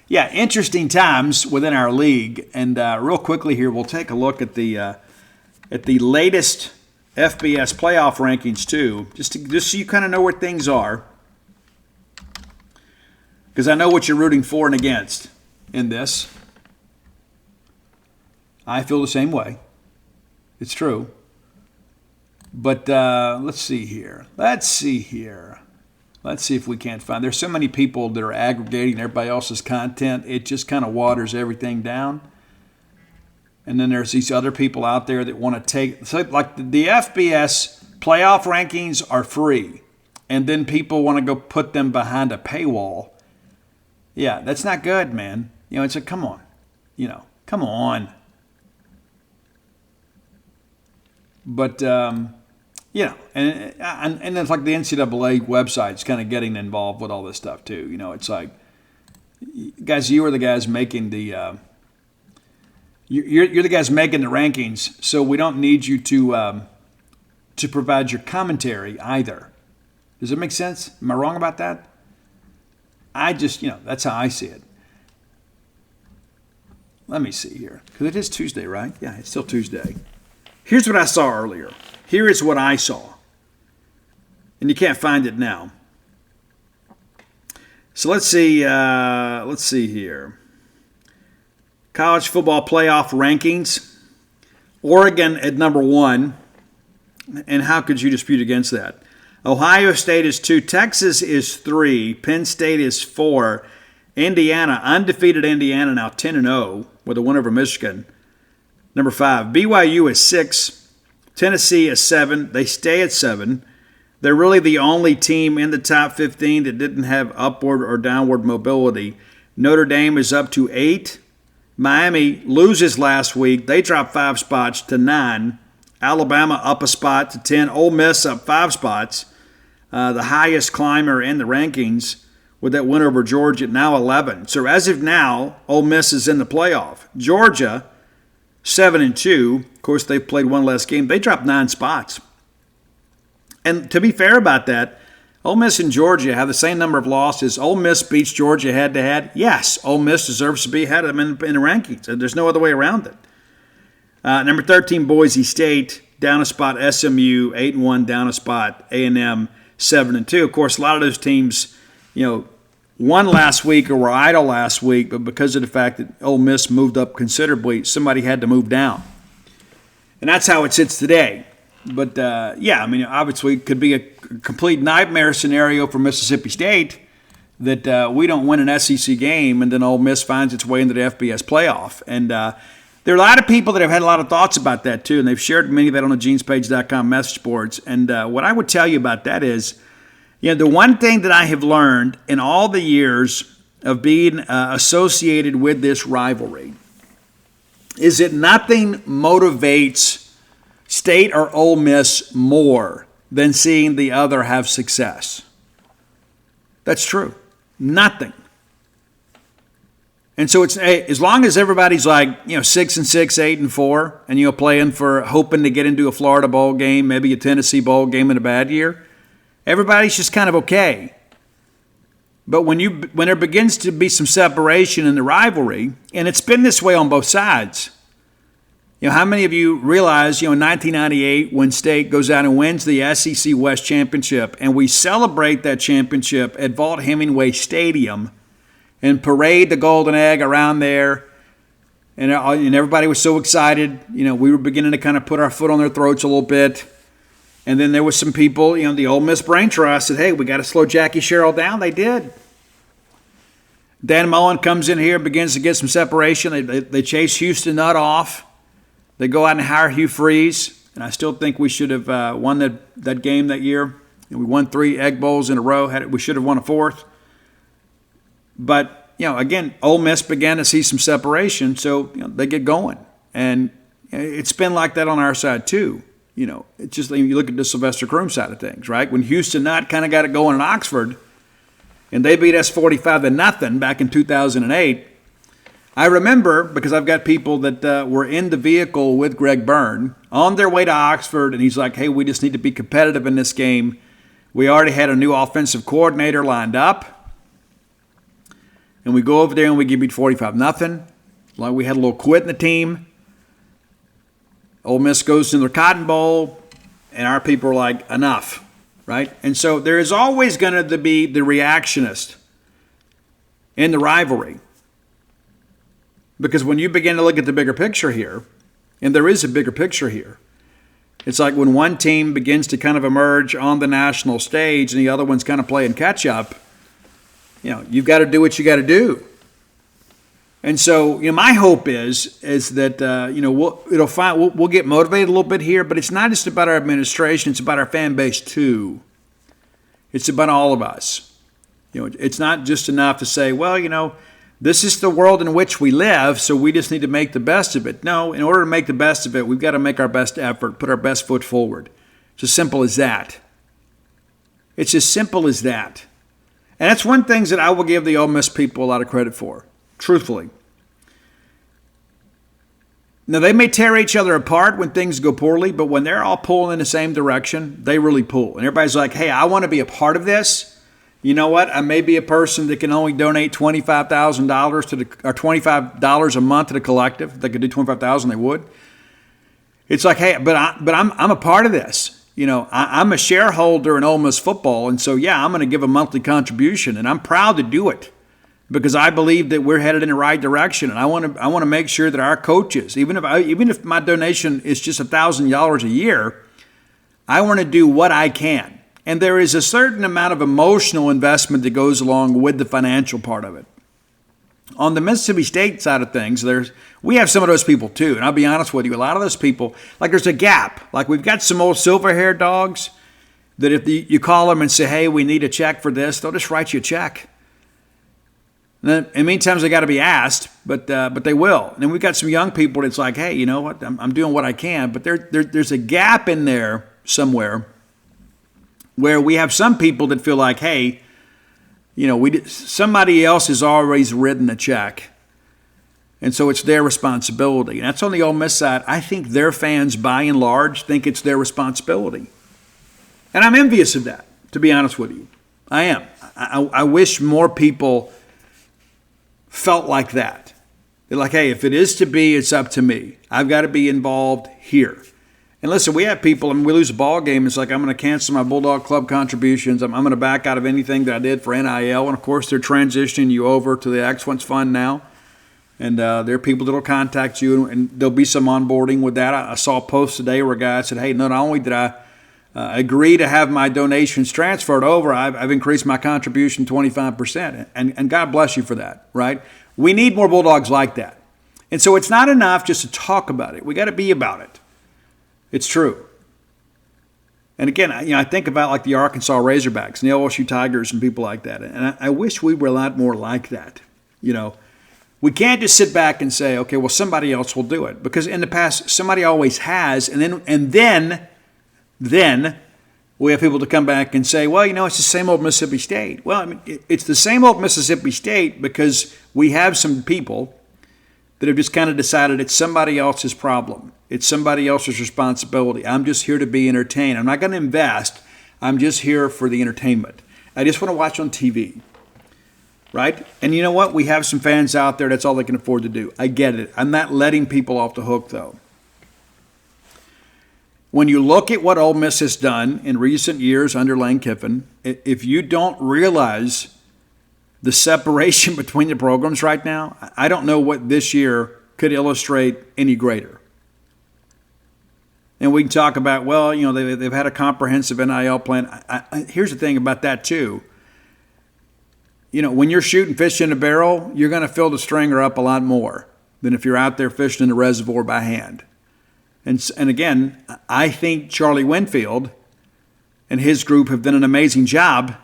interesting times within our league. And real quickly here, we'll take a look at the latest FBS playoff rankings too, just so you kind of know where things are. Because I know what you're rooting for and against in this. I feel the same way. It's true. But let's see here. Let's see if we can't find. There's so many people that are aggregating everybody else's content. It just kind of waters everything down. And then there's these other people out there that want to take – so like the FBS playoff rankings are free. and then people want to go put them behind a paywall. Yeah, that's not good, man. It's like, come on. Come on. But, and it's like the NCAA website's kind of getting involved with all this stuff too. It's like, guys, you are the guys making the, you're the guys making the rankings, so we don't need you to provide your commentary either. Does it make sense? Am I wrong about that? I just, that's how I see it. Let me see here, because it is Tuesday, right? Yeah, it's still Tuesday. Here's what I saw earlier. Here is what I saw. And you can't find it now. So let's see here. College football playoff rankings. Oregon at number 1. And how could you dispute against that? Ohio State is 2. Texas is 3. Penn State is 4. Indiana, undefeated Indiana, now 10-0 with a win over Michigan. Number 5. BYU is 6. Tennessee is 7. They stay at 7. They're really the only team in the top 15 that didn't have upward or downward mobility. Notre Dame is up to 8. Miami loses last week. They dropped 5 spots to 9. Alabama up a spot to 10. Ole Miss up 5 spots. The highest climber in the rankings with that win over Georgia, now 11. So as of now, Ole Miss is in the playoff. Georgia, 7-2. Of course, they've played one less game. They dropped 9 spots. And to be fair about that, Ole Miss and Georgia have the same number of losses. Ole Miss beats Georgia head-to-head. Yes, Ole Miss deserves to be ahead of them in the rankings. There's no other way around it. Number 13, Boise State, down a spot. SMU, 8-1, down a spot. A&M, 7-2. Of course, a lot of those teams, won last week or were idle last week, but because of the fact that Ole Miss moved up considerably, somebody had to move down. And that's how it sits today. But, obviously it could be a complete nightmare scenario for Mississippi State that we don't win an SEC game and then Ole Miss finds its way into the FBS playoff. And there are a lot of people that have had a lot of thoughts about that too, and they've shared many of that on the genespage.com message boards. And what I would tell you about that is, the one thing that I have learned in all the years of being associated with this rivalry is that nothing motivates State or Ole Miss more than seeing the other have success. That's true. Nothing. And so it's as long as everybody's like 6-6, 8-4, and playing for hoping to get into a Florida bowl game, maybe a Tennessee bowl game in a bad year, everybody's just kind of okay. But when there begins to be some separation in the rivalry, and it's been this way on both sides. How many of you realize, in 1998 when State goes out and wins the SEC West Championship, and we celebrate that championship at Vaught Hemingway Stadium and parade the golden egg around there, and everybody was so excited. We were beginning to kind of put our foot on their throats a little bit. And then there was some people, the Ole Miss Brain Trust said, hey, we got to slow Jackie Sherrill down. They did. Dan Mullen comes in here, begins to get some separation. They chase Houston Nutt off. They go out and hire Hugh Freeze. And I still think we should have won that game that year. And we won 3 Egg Bowls in a row. We should have won a 4th. But, again, Ole Miss began to see some separation, so they get going. And it's been like that on our side too. It's just you look at the Sylvester Croom side of things, right? When Houston Nutt kind of got it going in Oxford, and they beat us 45-0 back in 2008. I remember because I've got people that were in the vehicle with Greg Byrne on their way to Oxford, and he's like, hey, we just need to be competitive in this game. We already had a new offensive coordinator lined up, and we go over there and we get beat 45-0. Like we had a little quit in the team. Ole Miss goes to the Cotton Bowl, and our people are like, enough, right? And so there is always going to be the reactionist in the rivalry. Because when you begin to look at the bigger picture here, and there is a bigger picture here, it's like when one team begins to kind of emerge on the national stage and the other one's kind of playing catch up, you've got to do what you got to do. And so, my hope is that we'll get motivated a little bit here, but it's not just about our administration; it's about our fan base too. It's about all of us. It's not just enough to say, well, this is the world in which we live, so we just need to make the best of it. No, in order to make the best of it, we've got to make our best effort, put our best foot forward. It's as simple as that. It's as simple as that. And that's one thing that I will give the Ole Miss people a lot of credit for, truthfully. Now, they may tear each other apart when things go poorly, but when they're all pulling in the same direction, they really pull. And everybody's like, hey, I want to be a part of this. You know what? I may be a person that can only donate $25,000 or $25 a month to the collective. If they could do $25,000, they would. It's like, hey, but I'm a part of this. I'm a shareholder in Ole Miss football, and so I'm going to give a monthly contribution, and I'm proud to do it because I believe that we're headed in the right direction, and I want to make sure that our coaches, even if my donation is just $1,000 a year, I want to do what I can. And there is a certain amount of emotional investment that goes along with the financial part of it. On the Mississippi State side of things, we have some of those people too. And I'll be honest with you, a lot of those people, like there's a gap. Like we've got some old silver-haired dogs that if you call them and say, hey, we need a check for this, they'll just write you a check. And many times they got to be asked, but they will. And then we've got some young people that's like, hey, you know what, I'm doing what I can. But there's a gap in there somewhere where we have some people that feel like, hey, somebody else has always written a check, and so it's their responsibility. And that's on the Ole Miss side. I think their fans, by and large, think it's their responsibility. And I'm envious of that, to be honest with you. I am. I wish more people felt like that. They're like, hey, if it is to be, it's up to me. I've got to be involved here. And listen, we have people, we lose a ball game, it's like I'm going to cancel my Bulldog Club contributions. I'm going to back out of anything that I did for NIL. And, of course, they're transitioning you over to the Excellence Fund now. And there are people that will contact you, and there'll be some onboarding with that. I saw a post today where a guy said, hey, not only did I agree to have my donations transferred over, I've increased my contribution 25%. And God bless you for that, right? We need more Bulldogs like that. And so it's not enough just to talk about it. We got to be about it. It's true. And again, I think about like the Arkansas Razorbacks and the LSU Tigers and people like that. And I wish we were a lot more like that. We can't just sit back and say, okay, well, somebody else will do it. Because in the past, somebody always has. And then we have people to come back and say, well, it's the same old Mississippi State. Well, it's the same old Mississippi State because we have some people that have just kind of decided it's somebody else's problem. It's somebody else's responsibility. I'm just here to be entertained. I'm not going to invest. I'm just here for the entertainment. I just want to watch on TV, right? And you know what? We have some fans out there. That's all they can afford to do. I get it. I'm not letting people off the hook, though. When you look at what Ole Miss has done in recent years under Lane Kiffin, if you don't realize the separation between the programs right now, I don't know what this year could illustrate any greater. And we can talk about, well, they've had a comprehensive NIL plan. Here's the thing about that, too. When you're shooting fish in a barrel, you're going to fill the stringer up a lot more than if you're out there fishing in the reservoir by hand. And again, I think Charlie Winfield and his group have done an amazing job,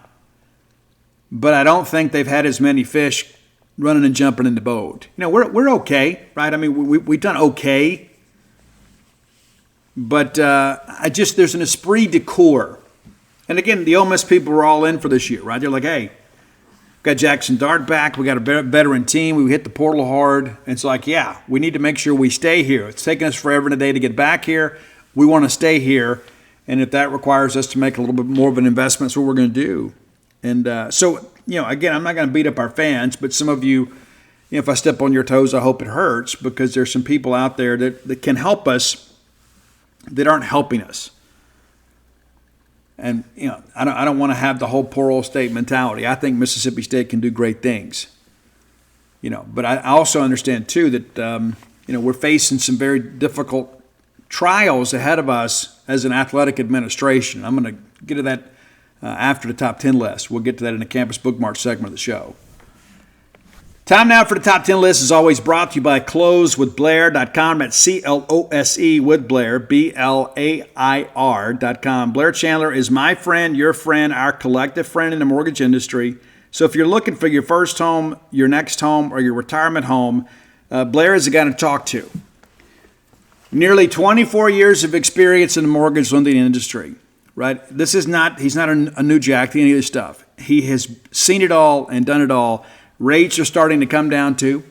but I don't think they've had as many fish running and jumping in the boat. We're okay, right? I mean, we've done okay. But there's an esprit de corps. And again, the Ole Miss people were all in for this year, right? They're like, hey, we've got Jackson Dart back. We got a veteran team. We hit the portal hard. And it's like, yeah, we need to make sure we stay here. It's taken us forever and a day to get back here. We want to stay here. And if that requires us to make a little bit more of an investment, that's what we're going to do. And so, again, I'm not going to beat up our fans, but some of you, if I step on your toes, I hope it hurts because there's some people out there that can help us that aren't helping us. And, I don't want to have the whole poor old state mentality. I think Mississippi State can do great things. But I also understand, too, that, we're facing some very difficult trials ahead of us as an athletic administration. I'm going to get to that after the top 10 list. We'll get to that in the Campus Bookmark segment of the show. Time now for the top 10 list is always brought to you by closewithblair.com. That's C-L-O-S-E with Blair, B-L-A-I-R.com. Blair Chandler is my friend, your friend, our collective friend in the mortgage industry. So if you're looking for your first home, your next home, or your retirement home, Blair is the guy to talk to. Nearly 24 years of experience in the mortgage lending industry, right? He's not a new jack to any of this stuff. He has seen it all and done it all. Rates are starting to come down too,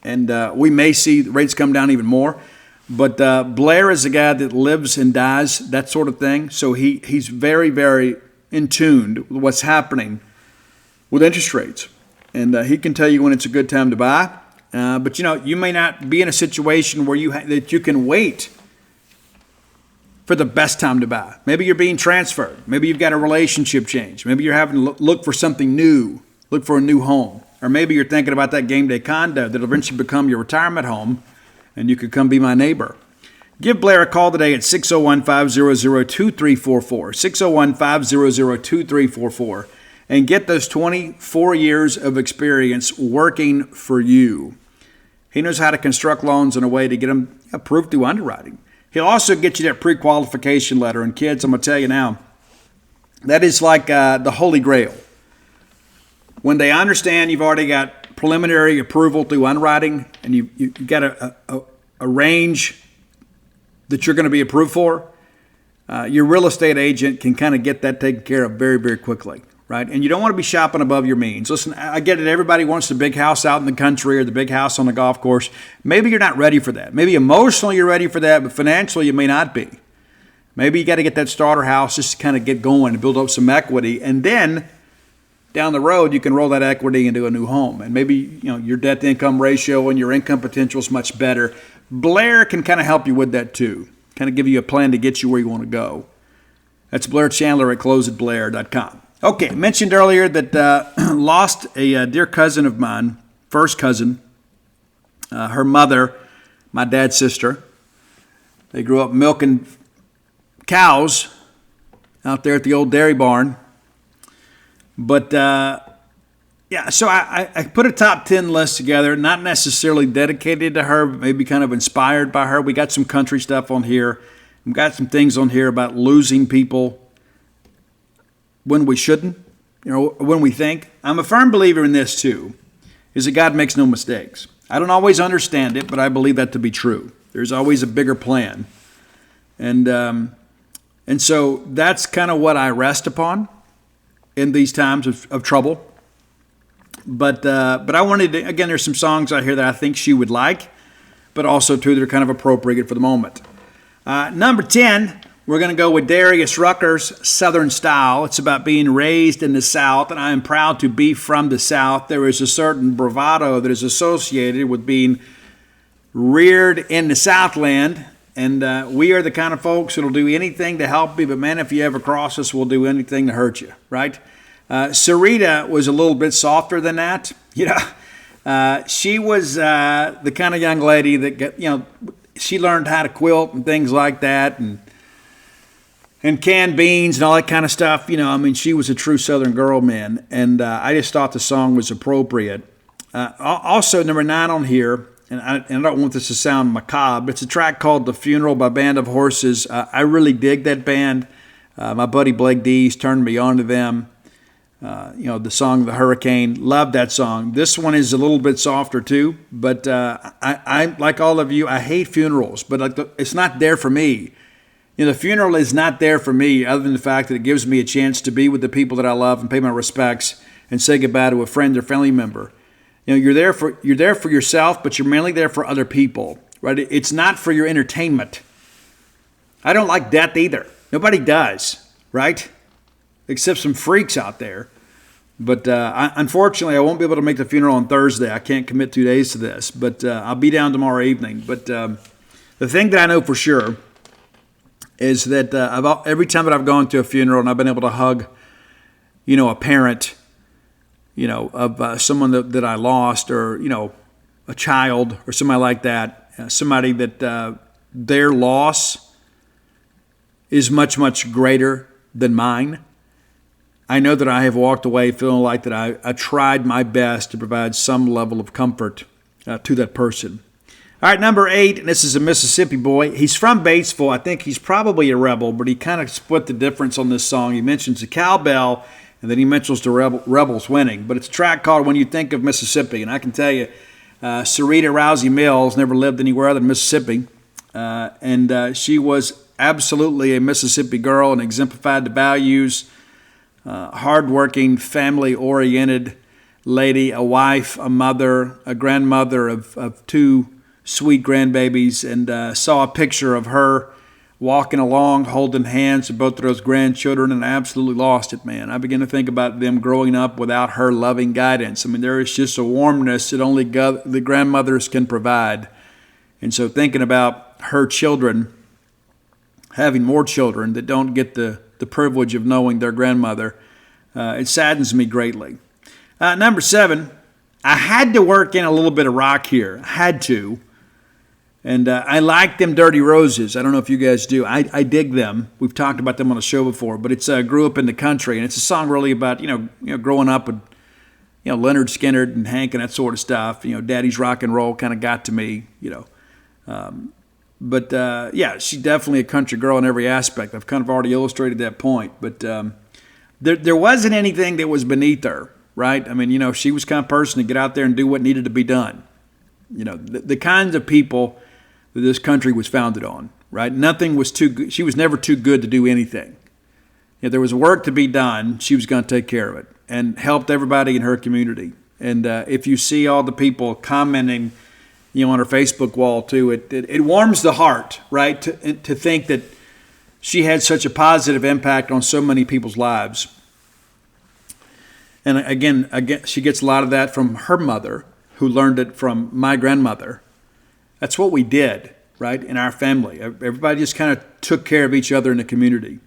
and we may see rates come down even more. But Blair is a guy that lives and dies, that sort of thing. So he's very, very in tune with what's happening with interest rates. And he can tell you when it's a good time to buy. But, you may not be in a situation where that you can wait for the best time to buy. Maybe you're being transferred. Maybe you've got a relationship change. Maybe you're having to look for something new. Look for a new home. Or maybe you're thinking about that game day condo that'll eventually become your retirement home, and you could come be my neighbor. Give Blair a call today at 601-500-2344, 601-500-2344, and get those 24 years of experience working for you. He knows how to construct loans in a way to get them approved through underwriting. He'll also get you that pre-qualification letter. And kids, I'm going to tell you now, that is like the Holy Grail. When they understand you've already got preliminary approval through underwriting and you've got a range that you're going to be approved for, your real estate agent can kind of get that taken care of very, very quickly, right? And you don't want to be shopping above your means. Listen, I get it. Everybody wants the big house out in the country or the big house on the golf course. Maybe you're not ready for that. Maybe emotionally you're ready for that, but financially you may not be. Maybe you got to get that starter house just to kind of get going and build up some equity, and then down the road, you can roll that equity into a new home. And maybe your debt-to-income ratio and your income potential is much better. Blair can kind of help you with that too, kind of give you a plan to get you where you want to go. That's Blair Chandler at closewithblair.com. Okay, mentioned earlier that lost a dear cousin of mine, first cousin, her mother, my dad's sister. They grew up milking cows out there at the old dairy barn. But, so I put a top 10 list together, not necessarily dedicated to her, but maybe kind of inspired by her. We got some country stuff on here. We've got some things on here about losing people when we shouldn't, when we think. I'm a firm believer in this, too, is that God makes no mistakes. I don't always understand it, but I believe that to be true. There's always a bigger plan. And so that's kind of what I rest upon in these times of trouble. But I wanted to, again, there's some songs out here that I think she would like, but also, too, they're kind of appropriate for the moment. Number 10, we're going to go with Darius Rucker's Southern Style. It's about being raised in the South, and I am proud to be from the South. There is a certain bravado that is associated with being reared in the Southland, and we are the kind of folks that will do anything to help you, but man, if you ever cross us, we'll do anything to hurt you, right? Sarita was a little bit softer than that. She was the kind of young lady that she learned how to quilt and things like that, and canned beans and all that kind of stuff. She was a true Southern girl, man, and I just thought the song was appropriate. Also, number 9 on here, and I don't want this to sound macabre, it's a track called "The Funeral" by Band of Horses. I really dig that band. My buddy Blake Dees turned me on to them. The song "The Hurricane," love that song. This one is a little bit softer too, but I like all of you, I hate funerals, but it's not there for me. The funeral is not there for me other than the fact that it gives me a chance to be with the people that I love and pay my respects and say goodbye to a friend or family member. You're there for yourself, but you're mainly there for other people, right? It's not for your entertainment. I don't like death either. Nobody does, right? Except some freaks out there. But unfortunately, I won't be able to make the funeral on Thursday. I can't commit 2 days to this, but I'll be down tomorrow evening. But the thing that I know for sure is that every time that I've gone to a funeral and I've been able to hug, a parent, of someone that I lost, or, a child or somebody like that, somebody that their loss is much, much greater than mine. I know that I have walked away feeling like that I tried my best to provide some level of comfort to that person. All right, number 8, and this is a Mississippi boy. He's from Batesville. I think he's probably a rebel, but he kind of split the difference on this song. He mentions the cowbell, and then he mentions the rebels winning. But it's a track called When You Think of Mississippi. And I can tell you, Sarita Rousey Mills never lived anywhere other than Mississippi. And she was absolutely a Mississippi girl and exemplified the values, hardworking, family-oriented lady, a wife, a mother, a grandmother of 2 sweet grandbabies, and saw a picture of her walking along, holding hands with both of those grandchildren, and I absolutely lost it, man. I began to think about them growing up without her loving guidance. I mean, there is just a warmness that only the grandmothers can provide. And so thinking about her children, having more children that don't get the privilege of knowing their grandmother, it saddens me greatly. Number 7, I had to work in a little bit of rock here. I had to. And I like them Dirty Roses. I don't know if you guys do. I dig them. We've talked about them on the show before. But it's Grew Up in the Country, and it's a song really about growing up with Leonard Skinner and Hank and that sort of stuff. Daddy's rock and roll kind of got to me. But she's definitely a country girl in every aspect. I've kind of already illustrated that point. But there wasn't anything that was beneath her, right? I mean, she was the kind of person to get out there and do what needed to be done. The kinds of people that this country was founded on, right? Nothing was too good. She was never too good to do anything. If there was work to be done, she was going to take care of it and helped everybody in her community. And if you see all the people commenting, on her Facebook wall too, it warms the heart, right? To think that she had such a positive impact on so many people's lives. And again, she gets a lot of that from her mother, who learned it from my grandmother. That's what we did, right, in our family. Everybody just kind of took care of each other in the community.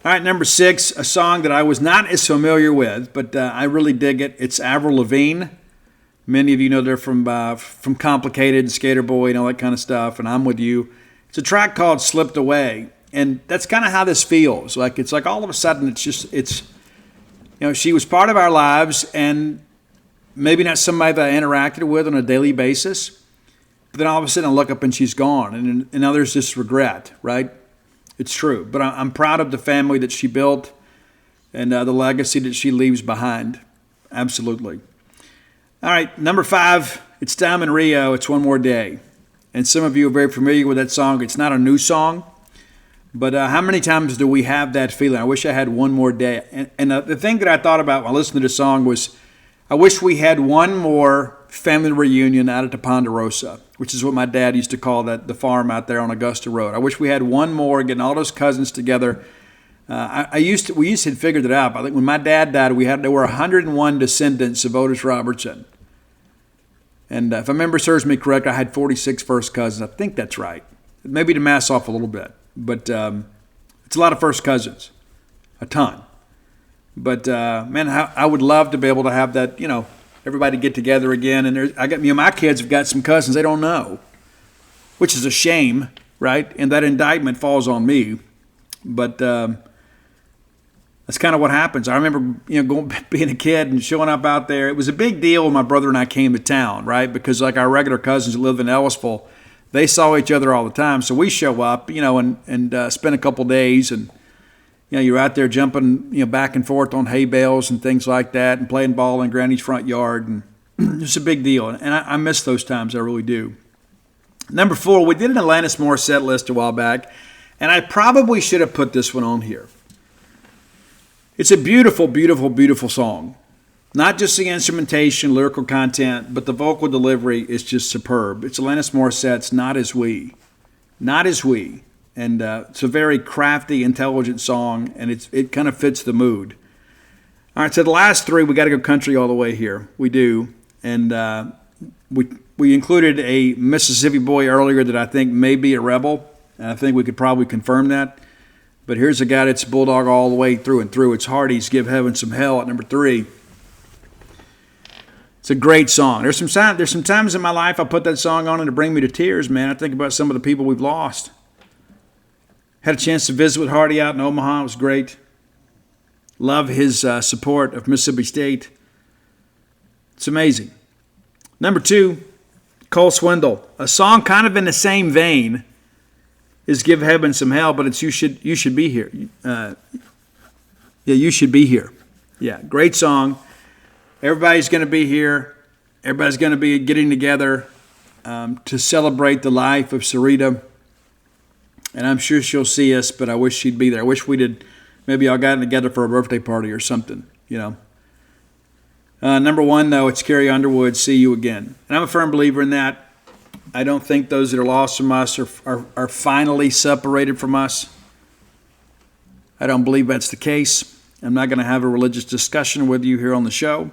All right, number 6, a song that I was not as familiar with, but I really dig it. It's Avril Lavigne. Many of you know they're from Complicated and Skater Boy and all that kind of stuff, and I'm With You. It's a track called Slipped Away, and that's kind of how this feels. It's like all of a sudden she was part of our lives, and maybe not somebody that I interacted with on a daily basis, but then all of a sudden I look up and she's gone, and now there's this regret, right? It's true, but I'm proud of the family that she built and the legacy that she leaves behind. Absolutely. All right, number 5, it's Time in Rio, It's One More Day. And some of you are very familiar with that song. It's not a new song, but how many times do we have that feeling? I wish I had one more day. And the thing that I thought about while listening to the song was, I wish we had one more family reunion out at the Ponderosa, which is what my dad used to call the farm out there on Augusta Road. I wish we had one more, getting all those cousins together. We used to have figured it out. I think when my dad died, there were 101 descendants of Otis Robertson. And if my memory serves me correct, I had 46 first cousins. I think that's right. Maybe to mass off a little bit. But it's a lot of first cousins. A ton. But, man, I would love to be able to have that, everybody get together again. And my kids have got some cousins they don't know, which is a shame, right? And that indictment falls on me. But that's kind of what happens. I remember, being a kid and showing up out there. It was a big deal when my brother and I came to town, right? Because like our regular cousins who live in Ellisville, they saw each other all the time. So we show up, and spend a couple days, and you're out there jumping, back and forth on hay bales and things like that, and playing ball in Granny's front yard, and it's a big deal. And I miss those times. I really do. Number 4, we did an Alanis Morissette list a while back, and I probably should have put this one on here. It's a beautiful, beautiful, beautiful song. Not just the instrumentation, lyrical content, but the vocal delivery is just superb. It's Alanis Morissette's Not As We. Not As We. And it's a very crafty, intelligent song, and it kind of fits the mood. All right, so the last 3, we got to go country all the way here. We do. And we included a Mississippi boy earlier that I think may be a rebel, and I think we could probably confirm that. But here's a guy that's bulldog all the way through and through. It's Hardy's Give Heaven Some Hell at number 3. It's a great song. There's some times in my life I put that song on and it bring me to tears, man. I think about some of the people we've lost. Had a chance to visit with Hardy out in Omaha. It was great. Love his support of Mississippi State. It's amazing. Number 2, Cole Swindle. A song kind of in the same vein is Give Heaven Some Hell, but it's You Should Be Here. You Should Be Here. Yeah, great song. Everybody's going to be here. Everybody's going to be getting together to celebrate the life of Sarita. And I'm sure she'll see us, but I wish she'd be there. I wish we did. Maybe all got together for a birthday party or something, Number 1, though, it's Carrie Underwood, See You Again. And I'm a firm believer in that. I don't think those that are lost from us are finally separated from us. I don't believe that's the case. I'm not going to have a religious discussion with you here on the show.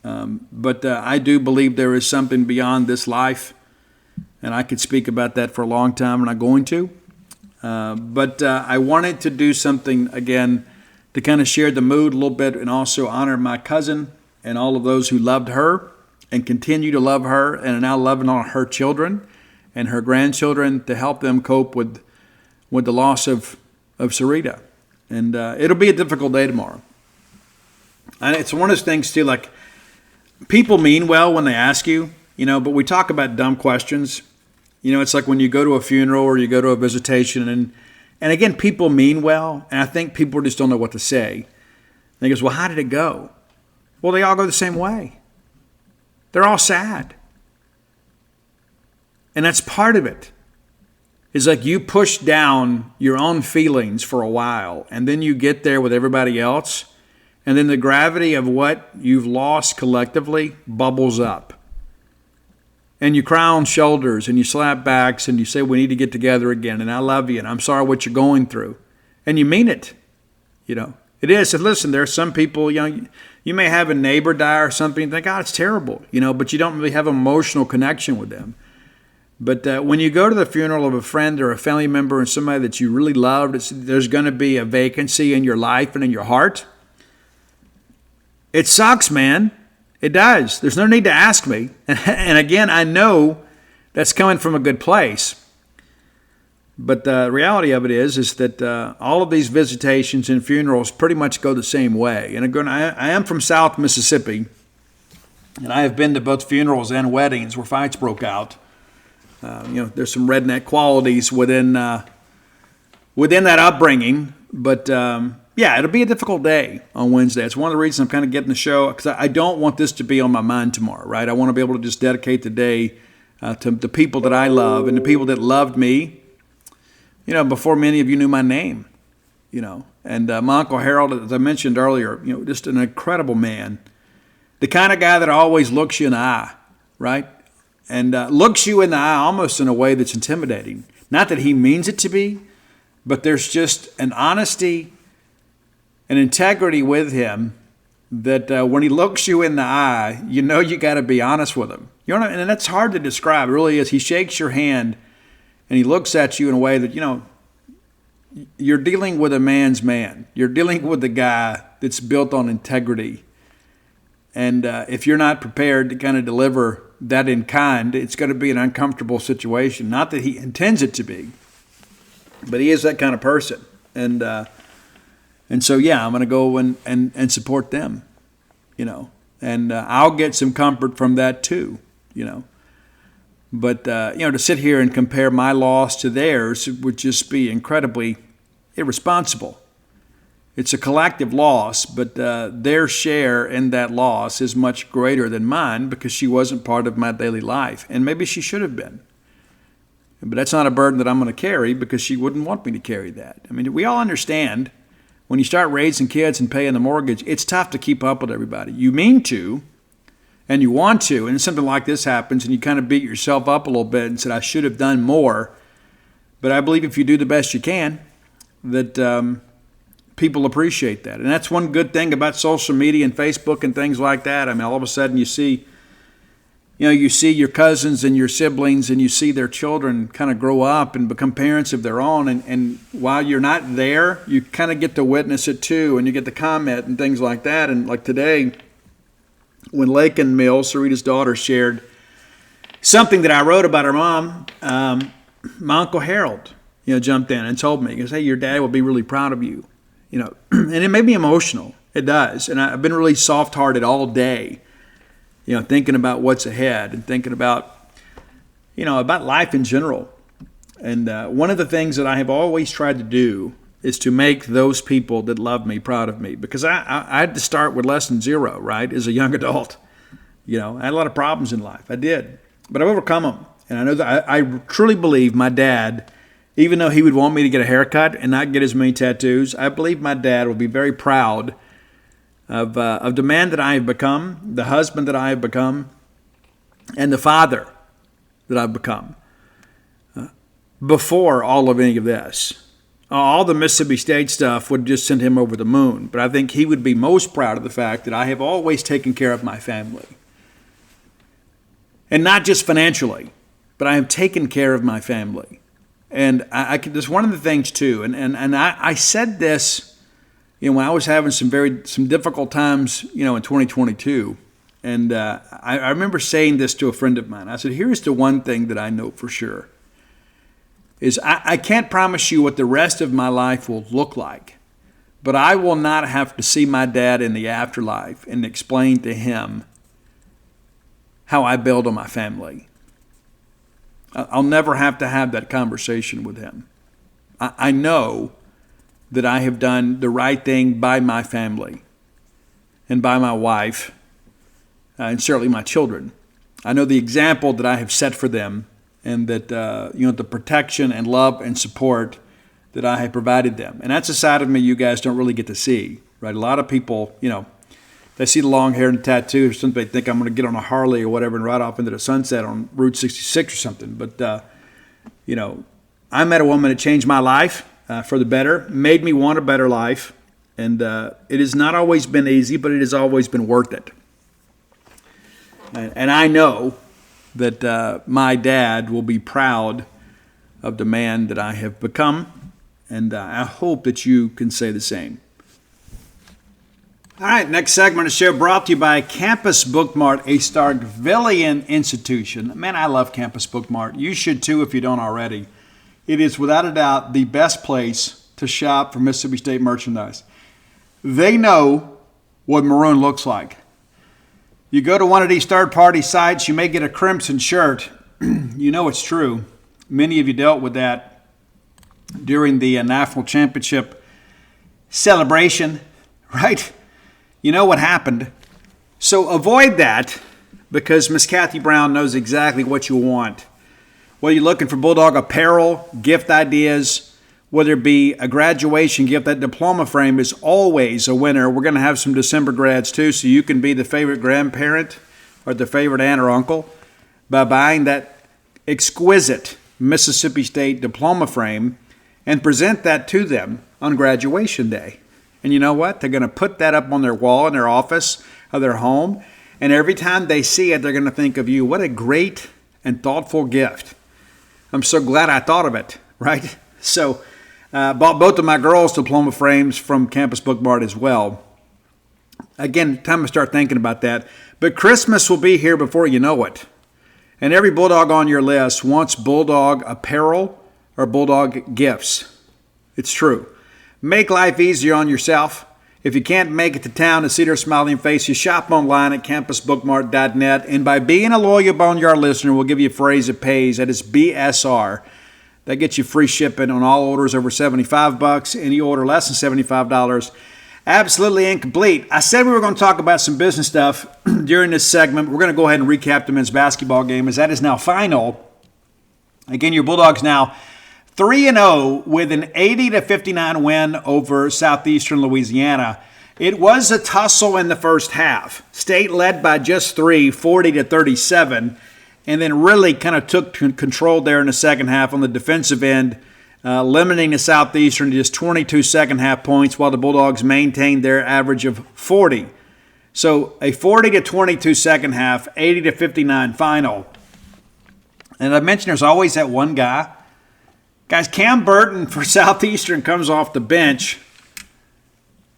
But I do believe there is something beyond this life. And I could speak about that for a long time. I'm not going to. But I wanted to do something, again, to kind of share the mood a little bit and also honor my cousin and all of those who loved her and continue to love her and are now loving all her children and her grandchildren to help them cope with the loss of Sarita. And it'll be a difficult day tomorrow. And it's one of those things, too, like people mean well when they ask you, but we talk about dumb questions. It's like when you go to a funeral or you go to a visitation, and again, people mean well, and I think people just don't know what to say. They goes, well, how did it go? Well, they all go the same way. They're all sad. And that's part of it. It's like you push down your own feelings for a while, and then you get there with everybody else, and then the gravity of what you've lost collectively bubbles up. And you cry on shoulders, and you slap backs, and you say, we need to get together again, and I love you, and I'm sorry what you're going through. And you mean it. It is. So listen, there are some people, you may have a neighbor die or something, and think, it's terrible, but you don't really have an emotional connection with them. But when you go to the funeral of a friend or a family member and somebody that you really loved, there's going to be a vacancy in your life and in your heart. It sucks, man. It does. There's no need to ask me. And again, I know that's coming from a good place. But the reality of it is that all of these visitations and funerals pretty much go the same way. And again, I am from South Mississippi, and I have been to both funerals and weddings where fights broke out. There's some redneck qualities within that upbringing. But it'll be a difficult day on Wednesday. It's one of the reasons I'm kind of getting the show, because I don't want this to be on my mind tomorrow, right? I want to be able to just dedicate the day to the people that I love and the people that loved me, before many of you knew my name, And my Uncle Harold, as I mentioned earlier, just an incredible man. The kind of guy that always looks you in the eye, right? And looks you in the eye almost in a way that's intimidating. Not that he means it to be, but there's just an honesty, an integrity with him that when he looks you in the eye, you got to be honest with him. And that's hard to describe. It really is. He shakes your hand and he looks at you in a way that, you're dealing with a man's man. You're dealing with a guy that's built on integrity. And if you're not prepared to kind of deliver that in kind, it's going to be an uncomfortable situation. Not that he intends it to be, but he is that kind of person. And so, I'm going to go and support them, and I'll get some comfort from that too, But, to sit here and compare my loss to theirs would just be incredibly irresponsible. It's a collective loss, but their share in that loss is much greater than mine because she wasn't part of my daily life. And maybe she should have been. But that's not a burden that I'm going to carry because she wouldn't want me to carry that. I mean, we all understand when you start raising kids and paying the mortgage, it's tough to keep up with everybody. You mean to, and you want to, and something like this happens and you kind of beat yourself up a little bit and said, I should have done more. But I believe if you do the best you can, that people appreciate that. And that's one good thing about social media and Facebook and things like that. I mean, all of a sudden you see your cousins and your siblings and you see their children kind of grow up and become parents of their own. And while you're not there, you kind of get to witness it too. And you get to comment and things like that. And like today, when Lakin Mills, Sarita's daughter, shared something that I wrote about her mom, my Uncle Harold, jumped in and told me, he goes, hey, your dad will be really proud of you. And it made me emotional. It does. And I've been really soft-hearted all day, thinking about what's ahead and thinking about, about life in general. And one of the things that I have always tried to do is to make those people that love me proud of me, because I had to start with less than zero, right, as a young adult. I had a lot of problems in life. I did. But I've overcome them. And I know that I truly believe my dad, even though he would want me to get a haircut and not get as many tattoos, I believe my dad will be very proud of the man that I have become, the husband that I have become, and the father that I've become. Before all of any of this, all the Mississippi State stuff would just send him over the moon. But I think he would be most proud of the fact that I have always taken care of my family. And not just financially, but I have taken care of my family. And there's one of the things too, and I said this, when I was having some difficult times, in 2022. And I remember saying this to a friend of mine. I said, here's the one thing that I know for sure, is I can't promise you what the rest of my life will look like, but I will not have to see my dad in the afterlife and explain to him how I build on my family. I'll never have to have that conversation with him. I know that I have done the right thing by my family and by my wife and certainly my children. I know the example that I have set for them, and that the protection and love and support that I have provided them. And that's a side of me you guys don't really get to see, right? A lot of people, they see the long hair and the tattoos, they think I'm going to get on a Harley or whatever and ride off into the sunset on Route 66 or something. But, I met a woman that changed my life for the better, made me want a better life. And it has not always been easy, but it has always been worth it. And I know that my dad will be proud of the man that I have become. And I hope that you can say the same. All right, next segment of the show brought to you by Campus Book Mart, a Starkvillian institution. Man, I love Campus Book Mart. You should too if you don't already. It is without a doubt the best place to shop for Mississippi State merchandise. They know what maroon looks like. You go to one of these third-party sites, you may get a crimson shirt. You know it's true. Many of you dealt with that during the national championship celebration, right? You know what happened. So avoid that, because Miss Kathy Brown knows exactly what you want. Whether you're looking for Bulldog apparel, gift ideas, whether it be a graduation gift, that diploma frame is always a winner. We're going to have some December grads too, so you can be the favorite grandparent or the favorite aunt or uncle by buying that exquisite Mississippi State diploma frame and present that to them on graduation day. And you know what? They're going to put that up on their wall in their office or their home. And every time they see it, they're going to think of you. What a great and thoughtful gift. I'm so glad I thought of it, right? So bought both of my girls' diploma frames from Campus Book Mart as well. Again, time to start thinking about that. But Christmas will be here before you know it. And every Bulldog on your list wants Bulldog apparel or Bulldog gifts. It's true. Make life easier on yourself. If you can't make it to town to see their smiling face, you shop online at campusbookmart.net. And by being a loyal Boneyard listener, we'll give you a phrase that pays. That is BSR. That gets you free shipping on all orders over $75. Any order less than $75, absolutely incomplete. I said we were going to talk about some business stuff during this segment. We're going to go ahead and recap the men's basketball game, as that is now final. Again, your Bulldogs now 3-0 with an 80-59 win over Southeastern Louisiana. It was a tussle in the first half. State led by just 3, 40-37, and then really kind of took control there in the second half on the defensive end, limiting the Southeastern to just 22 second half points, while the Bulldogs maintained their average of 40. So a 40-22 second half, 80-59 final. And I mentioned there's always that one guy. Guys, Cam Burton for Southeastern comes off the bench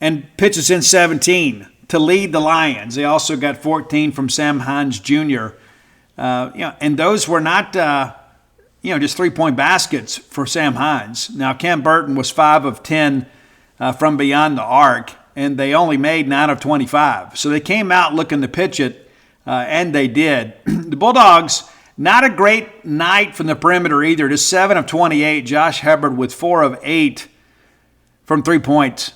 and pitches in 17 to lead the Lions. They also got 14 from Sam Hines Jr. And those were not, just three-point baskets for Sam Hines. Now, Cam Burton was 5 of 10 from beyond the arc, and they only made 9 of 25. So they came out looking to pitch it, and they did. The Bulldogs, not a great night from the perimeter either. Just 7 of 28. Josh Hubbard with 4 of 8 from 3 points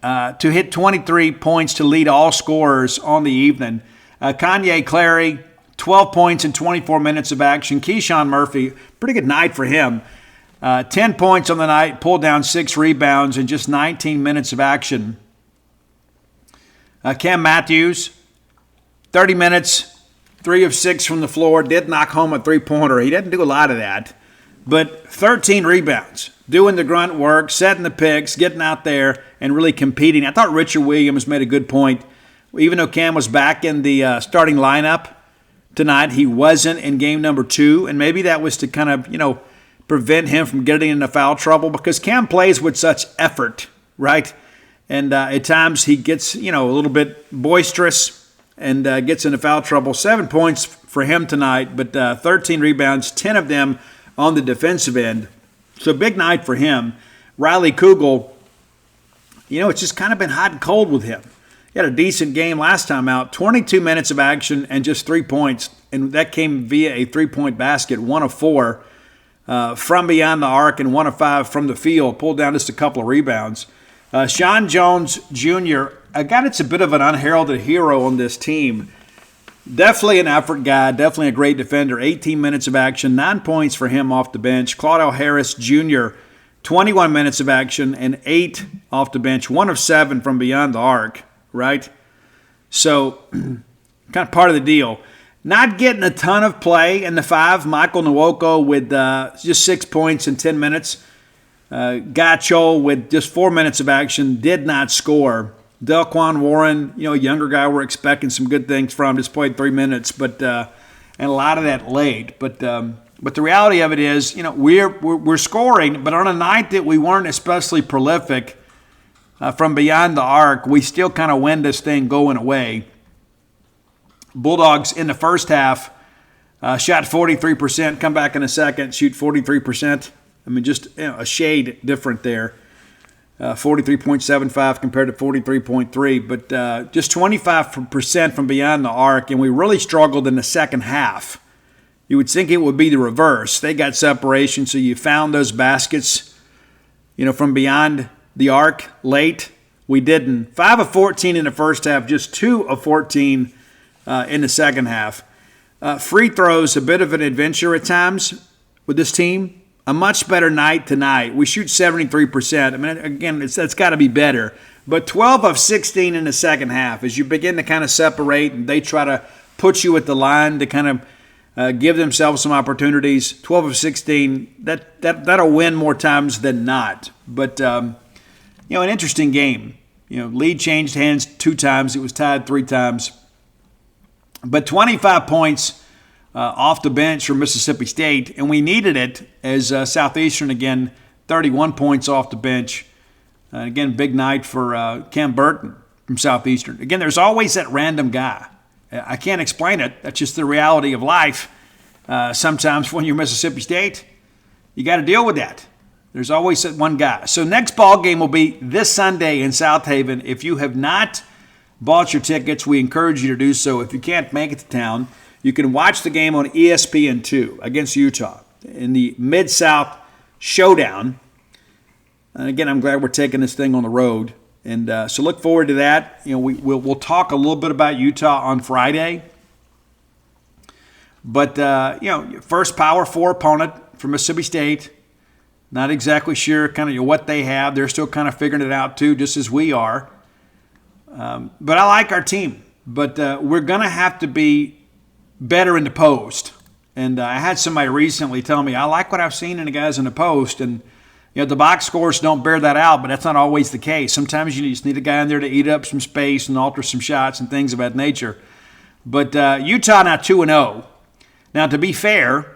to hit 23 points to lead all scorers on the evening. Kanye Clary, 12 points in 24 minutes of action. Keyshawn Murphy, pretty good night for him. 10 points on the night, pulled down 6 rebounds in just 19 minutes of action. Cam Matthews, 30 minutes, 3 of 6 from the floor, did knock home a three-pointer. He didn't do a lot of that, but 13 rebounds, doing the grunt work, setting the picks, getting out there, and really competing. I thought Richard Williams made a good point. Even though Cam was back in the starting lineup tonight, he wasn't in game number 2, and maybe that was to kind of, prevent him from getting into foul trouble because Cam plays with such effort, right? And at times he gets, a little bit boisterous and gets into foul trouble. 7 points for him tonight, but 13 rebounds, 10 of them on the defensive end. So big night for him. Riley Kugel, it's just kind of been hot and cold with him. He had a decent game last time out, 22 minutes of action and just 3 points, and that came via a 3-point basket, 1 of 4 from beyond the arc and 1 of 5 from the field, pulled down just a couple of rebounds. Sean Jones Jr., a guy that's a bit of an unheralded hero on this team. Definitely an effort guy, definitely a great defender. 18 minutes of action, 9 points for him off the bench. Claudel Harris Jr., 21 minutes of action and 8 off the bench, 1 of 7 from beyond the arc, right? So kind of part of the deal. Not getting a ton of play in the 5. Michael Nwoko with just 6 points in 10 minutes. Gacho with just 4 minutes of action did not score. Delquan Warren, a younger guy we're expecting some good things from, just played 3 minutes, but and a lot of that late. But the reality of it is, we're scoring, but on a night that we weren't especially prolific from beyond the arc, we still kind of win this thing going away. Bulldogs in the first half shot 43%, come back in the second, shoot 43%. I mean, just a shade different there. 43.75 compared to 43.3, but just 25% from beyond the arc, and we really struggled in the second half. You would think it would be the reverse. They got separation, so you found those baskets, from beyond the arc late. We didn't. 5 of 14 in the first half, just 2 of 14 in the second half. Free throws, a bit of an adventure at times with this team. A much better night tonight. We shoot 73%. I mean, again, that's got to be better. But 12 of 16 in the second half as you begin to kind of separate and they try to put you at the line to kind of give themselves some opportunities. 12 of 16, that'll win more times than not. But, an interesting game. Lead changed hands 2 times. It was tied 3 times. But 25 points off the bench for Mississippi State, and we needed it as Southeastern, again, 31 points off the bench. Again, big night for Cam Burton from Southeastern. Again, there's always that random guy. I can't explain it. That's just the reality of life. Sometimes when you're Mississippi State, you got to deal with that. There's always that one guy. So next ball game will be this Sunday in South Haven. If you have not bought your tickets, we encourage you to do so. If you can't make it to town, you can watch the game on ESPN2 against Utah in the Mid-South Showdown. And again, I'm glad we're taking this thing on the road. And so look forward to that. We'll talk a little bit about Utah on Friday. But, first Power 4 opponent for Mississippi State. Not exactly sure kind of what they have. They're still kind of figuring it out too, just as we are. But I like our team. But we're going to have to be better in the post. And I had somebody recently tell me, I like what I've seen in the guys in the post. And, the box scores don't bear that out, but that's not always the case. Sometimes you just need a guy in there to eat up some space and alter some shots and things of that nature. But Utah now 2-0. Now, to be fair,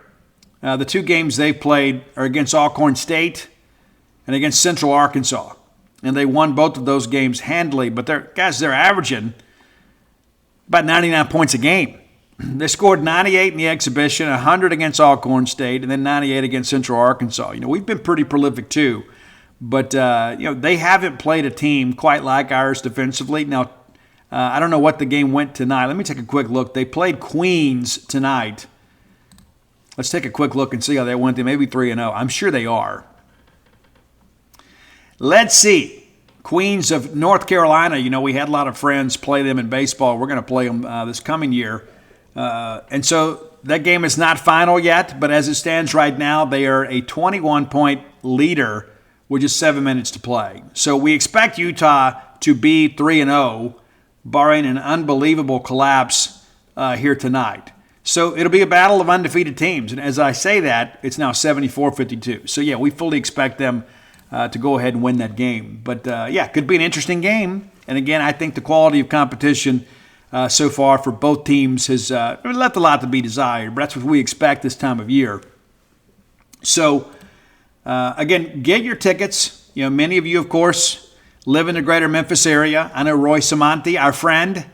the 2 games they've played are against Alcorn State and against Central Arkansas. And they won both of those games handily. But they're averaging about 99 points a game. They scored 98 in the exhibition, 100 against Alcorn State, and then 98 against Central Arkansas. We've been pretty prolific too. But, they haven't played a team quite like ours defensively. Now, I don't know what the game went tonight. Let me take a quick look. They played Queens tonight. Let's take a quick look and see how they went. They may be 3-0. I'm sure they are. Let's see. Queens of North Carolina, we had a lot of friends play them in baseball. We're going to play them this coming year. And so that game is not final yet, but as it stands right now, they are a 21-point leader with just 7 minutes to play. So we expect Utah to be 3-0, barring an unbelievable collapse here tonight. So it'll be a battle of undefeated teams. And as I say that, it's now 74-52. So, we fully expect them to go ahead and win that game. But, could be an interesting game. And, again, I think the quality of competition so far for both teams has left a lot to be desired. But that's what we expect this time of year. So, again, get your tickets. Many of you, of course, live in the greater Memphis area. I know Roy Samanti, our friend,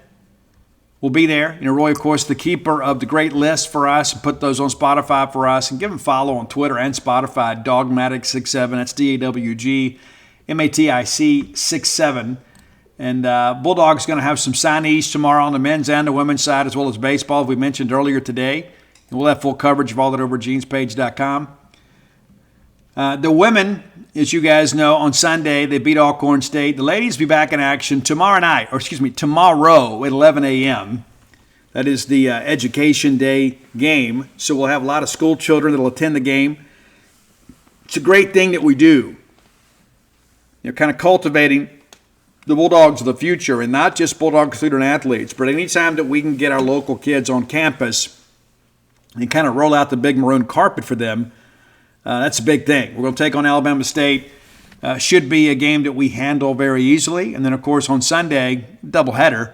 will be there. Roy, of course, the keeper of the great list for us, and put those on Spotify for us. And give him a follow on Twitter and Spotify, Dogmatic67. That's DAWGMATIC67. And Bulldog's going to have some signees tomorrow on the men's and the women's side, as well as baseball, as we mentioned earlier today. And we'll have full coverage of all that over at genespage.com. The women, as you guys know, on Sunday, they beat Alcorn State. The ladies will be back in action tomorrow at 11 a.m. That is the Education Day game. So we'll have a lot of school children that will attend the game. It's a great thing that we do. Kind of cultivating the Bulldogs of the future, and not just Bulldog student athletes, but anytime that we can get our local kids on campus and kind of roll out the big maroon carpet for them, that's a big thing. We're going to take on Alabama State. Should be a game that we handle very easily. And then, of course, on Sunday, doubleheader,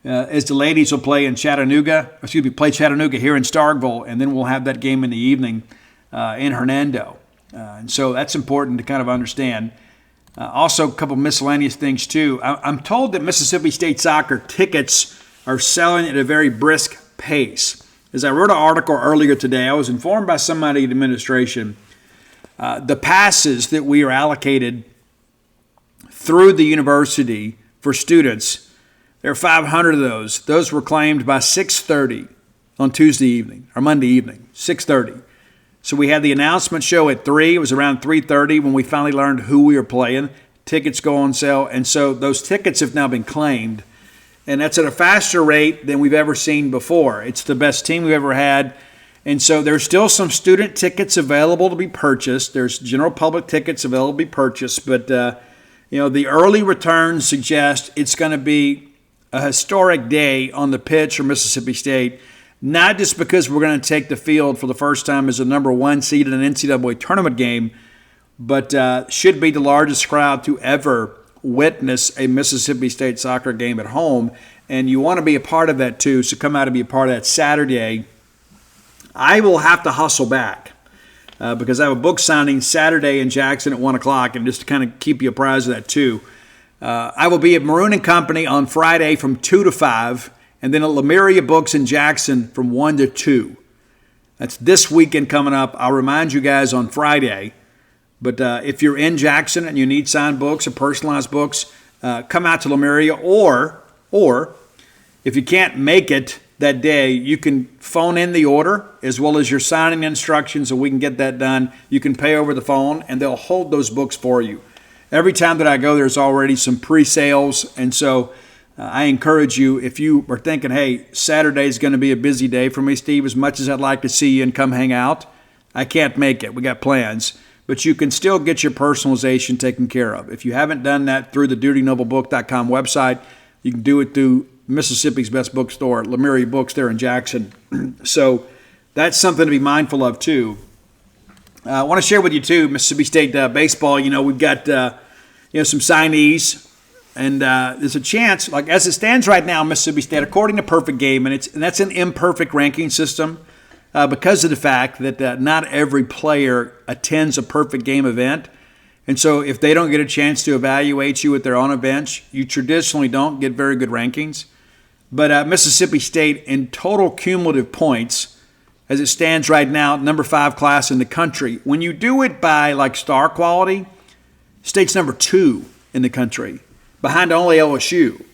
as the ladies will play Chattanooga here in Starkville, and then we'll have that game in the evening in Hernando. And so that's important to kind of understand. Also, a couple miscellaneous things, too. I'm told that Mississippi State soccer tickets are selling at a very brisk pace. As I wrote an article earlier today, I was informed by somebody in the administration, the passes that we are allocated through the university for students, there are 500 of those. Those were claimed by 6:30 on Tuesday evening, or Monday evening, 6:30. So we had the announcement show at 3. It was around 3:30 when we finally learned who we were playing. Tickets go on sale, and so those tickets have now been claimed. And that's at a faster rate than we've ever seen before. It's the best team we've ever had. And so there's still some student tickets available to be purchased. There's general public tickets available to be purchased. But, the early returns suggest it's going to be a historic day on the pitch for Mississippi State, not just because we're going to take the field for the first time as a number one seed in an NCAA tournament game, but should be the largest crowd to ever witness a Mississippi State soccer game at home, and you want to be a part of that too, so come out and be a part of that Saturday. I will have to hustle back because I have a book signing Saturday in Jackson at 1 o'clock, and just to kind of keep you apprised of that too. I will be at Maroon & Company on Friday from 2 to 5, and then at Lemuria Books in Jackson from 1 to 2. That's this weekend coming up. I'll remind you guys on Friday. But if you're in Jackson and you need signed books or personalized books, come out to Lemuria. Or if you can't make it that day, you can phone in the order as well as your signing instructions so we can get that done. You can pay over the phone, and they'll hold those books for you. Every time that I go, there's already some pre-sales. And so I encourage you, if you are thinking, hey, Saturday's going to be a busy day for me, Steve, as much as I'd like to see you and come hang out, I can't make it. We got plans. But you can still get your personalization taken care of. If you haven't done that through the DutyNobleBook.com website, you can do it through Mississippi's best bookstore, Lemuria Books there in Jackson. So that's something to be mindful of too. I want to share with you too, Mississippi State baseball. We've got some signees, and there's a chance, like as it stands right now, Mississippi State, according to Perfect Game, and that's an imperfect ranking system. Because of the fact that not every player attends a Perfect Game event. And so if they don't get a chance to evaluate you if they're on a bench, you traditionally don't get very good rankings. But Mississippi State, in total cumulative points, as it stands right now, number 5 class in the country. When you do it by like star quality, State's number 2 in the country, behind only LSU.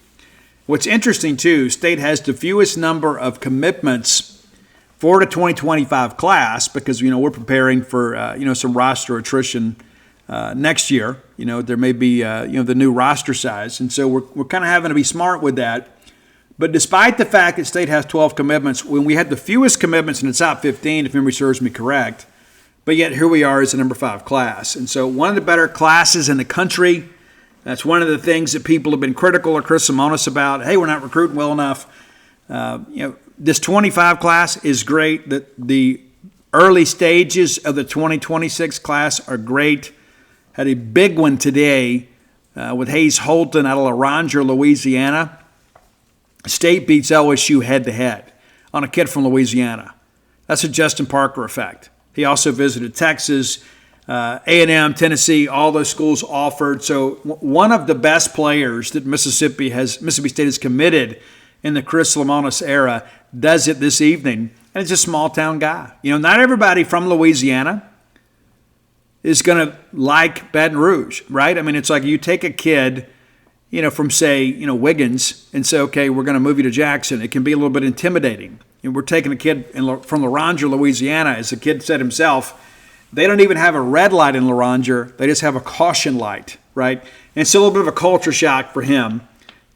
What's interesting, too, State has the fewest number of commitments for the 2025 class because, we're preparing for, some roster attrition next year. There may be, the new roster size. And so we're kind of having to be smart with that. But despite the fact that State has 12 commitments, when we had the fewest commitments in the top 15, if memory serves me correct, but yet here we are as the number 5 class. And so one of the better classes in the country. That's one of the things that people have been critical of Chris Simonis about. Hey, we're not recruiting well enough. This 25 class is great. The early stages of the 2026 class are great. Had a big one today with Hayes Holton out of LaRanger, Louisiana. State beats LSU head-to-head on a kid from Louisiana. That's a Justin Parker effect. He also visited Texas, A&M, Tennessee, all those schools offered. So one of the best players that Mississippi State has committed in the Chris Lemonis era does it this evening. And it's a small-town guy. Not everybody from Louisiana is going to like Baton Rouge, right? I mean, it's like you take a kid from, say, Wiggins and say, okay, we're going to move you to Jackson. It can be a little bit intimidating. We're taking a kid from LaRanger, Louisiana, as the kid said himself. They don't even have a red light in LaRanger. They just have a caution light, right? And it's a little bit of a culture shock for him.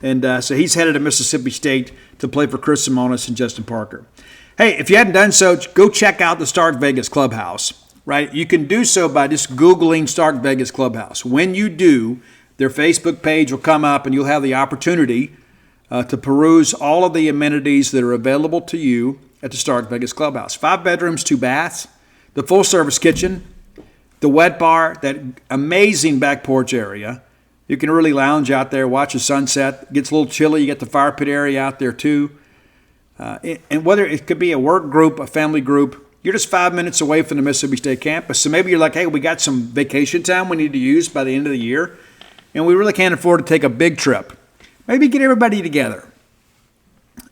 And so he's headed to Mississippi State to play for Chris Simonis and Justin Parker. Hey, if you hadn't done so, go check out the Stark Vegas Clubhouse, right? You can do so by just Googling Stark Vegas Clubhouse. When you do, their Facebook page will come up and you'll have the opportunity to peruse all of the amenities that are available to you at the Stark Vegas Clubhouse. 5 bedrooms, 2 baths, the full-service kitchen, the wet bar, that amazing back porch area. You can really lounge out there, watch the sunset. It gets a little chilly. You get the fire pit area out there too. And whether it could be a work group, a family group, you're just 5 minutes away from the Mississippi State campus. So maybe you're like, hey, we got some vacation time we need to use by the end of the year, and we really can't afford to take a big trip. Maybe get everybody together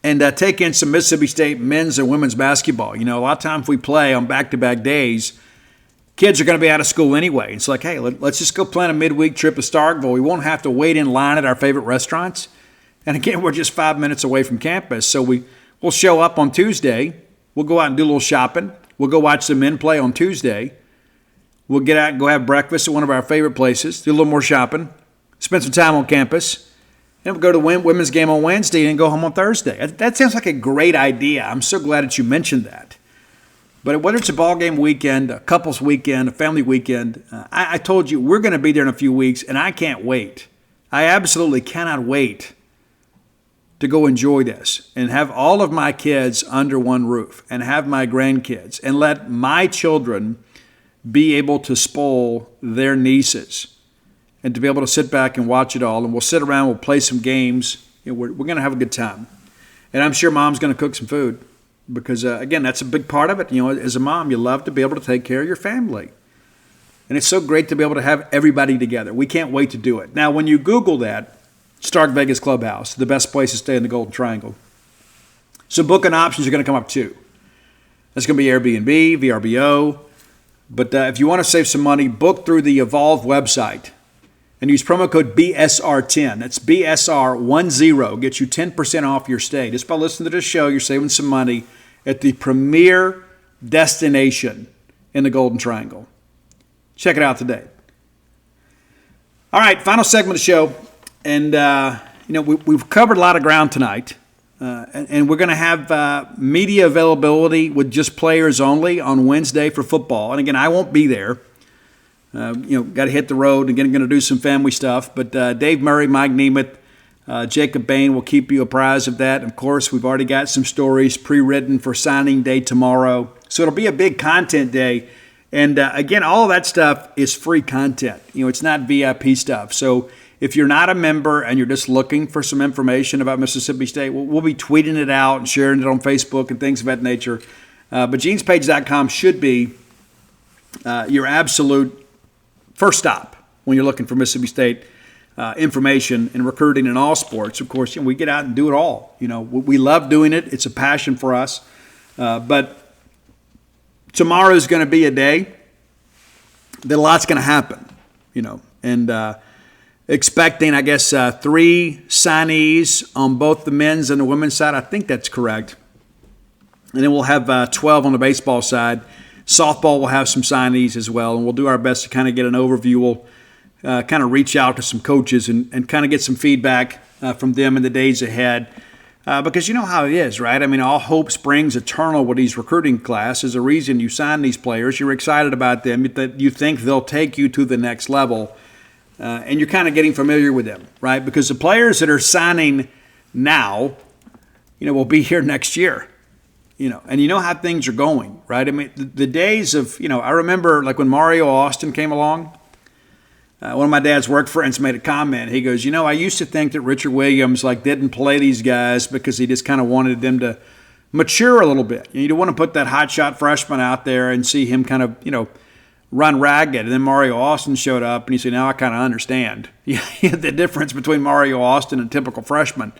and take in some Mississippi State men's and women's basketball. A lot of times we play on back-to-back days. Kids are going to be out of school anyway. It's like, hey, let's just go plan a midweek trip to Starkville. We won't have to wait in line at our favorite restaurants. And again, we're just 5 minutes away from campus. So we'll show up on Tuesday. We'll go out and do a little shopping. We'll go watch the men play on Tuesday. We'll get out and go have breakfast at one of our favorite places, do a little more shopping, spend some time on campus. And we'll go to the women's game on Wednesday and go home on Thursday. That sounds like a great idea. I'm so glad that you mentioned that. But whether it's a ball game weekend, a couples weekend, a family weekend, I told you we're going to be there in a few weeks, and I can't wait. I absolutely cannot wait to go enjoy this and have all of my kids under one roof and have my grandkids and let my children be able to spoil their nieces and to be able to sit back and watch it all. And we'll sit around, we'll play some games. We're going to have a good time. And I'm sure Mom's going to cook some food because, again, that's a big part of it. As a mom, you love to be able to take care of your family. And it's so great to be able to have everybody together. We can't wait to do it. Now, when you Google that, Stark Vegas Clubhouse, the best place to stay in the Golden Triangle, some booking options are going to come up too. That's going to be Airbnb, VRBO. But if you want to save some money, book through the Evolve website and use promo code BSR10. That's BSR10. Gets you 10% off your stay. Just by listening to this show, you're saving some money at the premier destination in the Golden Triangle. Check it out today. All right, final segment of the show. And, we've covered a lot of ground tonight. And we're going to have media availability with just players only on Wednesday for football. And, again, I won't be there. Got to hit the road. Again, going to do some family stuff. But Dave Murray, Mike Nemeth, Jacob Bain will keep you apprised of that. Of course, we've already got some stories pre-written for signing day tomorrow. So it'll be a big content day. And, again, all of that stuff is free content. It's not VIP stuff. So if you're not a member and you're just looking for some information about Mississippi State, we'll be tweeting it out and sharing it on Facebook and things of that nature. But genespage.com should be your absolute first stop when you're looking for Mississippi State information and recruiting in all sports. Of course, we get out and do it all. We love doing it. It's a passion for us. But tomorrow is going to be a day that a lot's going to happen. And expecting, I guess, 3 signees on both the men's and the women's side. I think that's correct. And then we'll have 12 on the baseball side. Softball will have some signees as well, and we'll do our best to kind of get an overview. We'll kind of reach out to some coaches and kind of get some feedback from them in the days ahead. Because you know how it is, right? I mean, all hope springs eternal with these recruiting class. There's a reason you sign these players. You're excited about them, that you think they'll take you to the next level. And you're kind of getting familiar with them, right? Because the players that are signing now, will be here next year. And you know how things are going, right? I mean, the days of, I remember like when Mario Austin came along, one of my dad's work friends made a comment. He goes, I used to think that Richard Williams didn't play these guys because he just kind of wanted them to mature a little bit. You don't want to put that hotshot freshman out there and see him kind of, run ragged. And then Mario Austin showed up and he said, now I kind of understand the difference between Mario Austin and a typical freshman.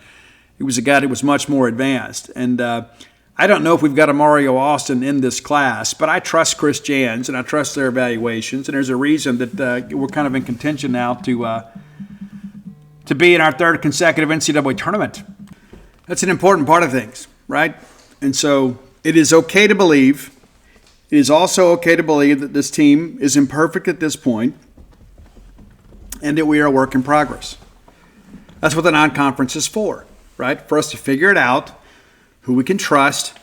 He was a guy that was much more advanced. And I don't know if we've got a Mario Austin in this class, but I trust Chris Jans and I trust their evaluations. And there's a reason that we're kind of in contention now to be in our 3rd consecutive NCAA tournament. That's an important part of things, right? And so it is okay to believe. It is also okay to believe that this team is imperfect at this point and that we are a work in progress. That's what the non-conference is for, right? For us to figure it out. Who we can trust,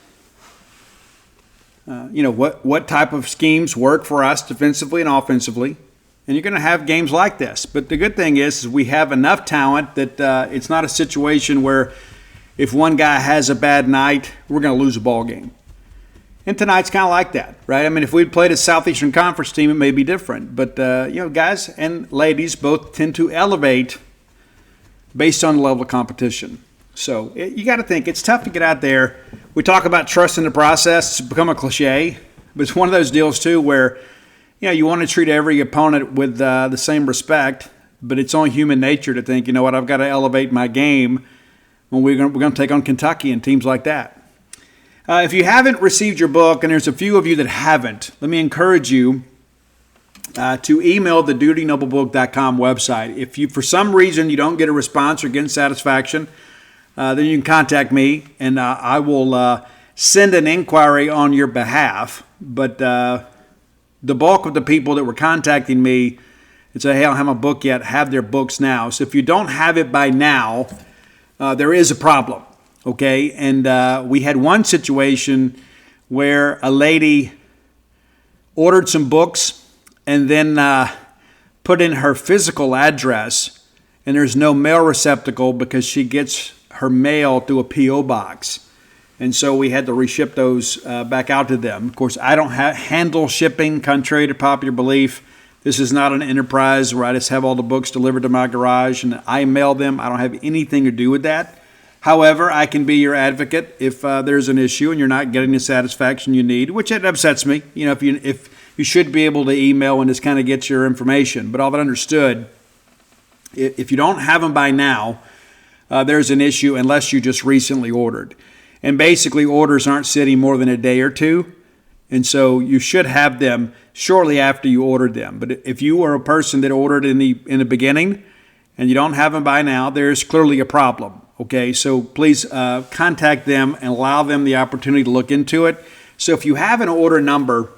what type of schemes work for us defensively and offensively. And you're going to have games like this. But the good thing is we have enough talent that it's not a situation where if one guy has a bad night, we're going to lose a ball game. And tonight's kind of like that, right? I mean, if we'd played a Southeastern Conference team, it may be different. But, guys and ladies both tend to elevate based on the level of competition. So you got to think, it's tough to get out there. We talk about trust in the process. It's become a cliche. But it's one of those deals, too, where you want to treat every opponent with the same respect. But it's only human nature to think, I've got to elevate my game when we're going to take on Kentucky and teams like that. If you haven't received your book, and there's a few of you that haven't, let me encourage you to email the DutyNobleBook.com website. If you, for some reason, you don't get a response or get satisfaction, then you can contact me, and I will send an inquiry on your behalf. But the bulk of the people that were contacting me and say, hey, I don't have my book yet, have their books now. So if you don't have it by now, there is a problem, okay? And we had one situation where a lady ordered some books and then put in her physical address, and there's no mail receptacle because she gets her mail through a P.O. box. And so we had to reship those back out to them. Of course, I don't handle shipping, contrary to popular belief. This is not an enterprise where I just have all the books delivered to my garage and I mail them. I don't have anything to do with that. However, I can be your advocate if there's an issue and you're not getting the satisfaction you need, which it upsets me. If you should be able to email and just kind of get your information. But all that understood, if you don't have them by now, there's an issue unless you just recently ordered. And basically, orders aren't sitting more than a day or two. And so you should have them shortly after you ordered them. But if you are a person that ordered in the beginning and you don't have them by now, there's clearly a problem. Okay, so please contact them and allow them the opportunity to look into it. So if you have an order number,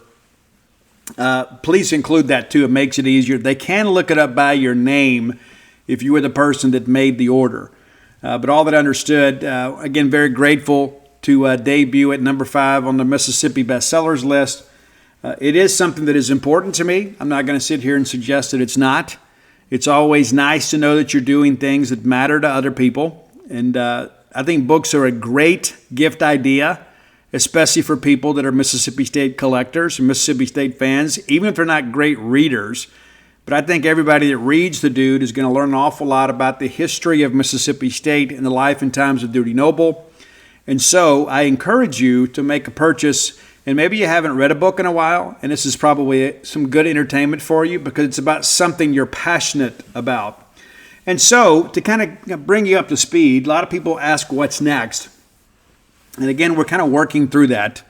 please include that too. It makes it easier. They can look it up by your name if you were the person that made the order. But all that understood, again, very grateful to debut at number 5 on the Mississippi bestsellers list. It is something that is important to me. I'm not going to sit here and suggest that it's not. It's always nice to know that you're doing things that matter to other people. And I think books are a great gift idea, especially for people that are Mississippi State collectors and Mississippi State fans, even if they're not great readers. But I think everybody that reads the dude is going to learn an awful lot about the history of Mississippi State and the life and times of Duty Noble. And so I encourage you to make a purchase. And maybe you haven't read a book in a while, and this is probably some good entertainment for you because it's about something you're passionate about. And so to kind of bring you up to speed, a lot of people ask what's next. And again, we're kind of working through that.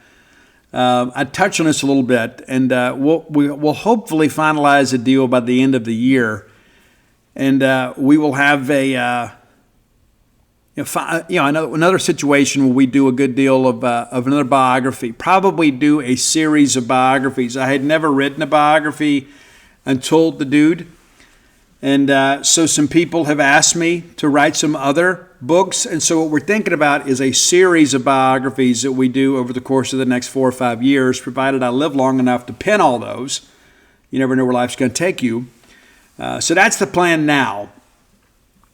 I touched on this a little bit, and we'll hopefully finalize a deal by the end of the year And we will have another situation where we do a good deal of another biography. Probably do a series of biographies. I had never written a biography until the dude. And so some people have asked me to write some other books. And so what we're thinking about is a series of biographies that we do over the course of the next 4 or 5 years, provided I live long enough to pen all those. You never know where life's going to take you. So that's the plan now.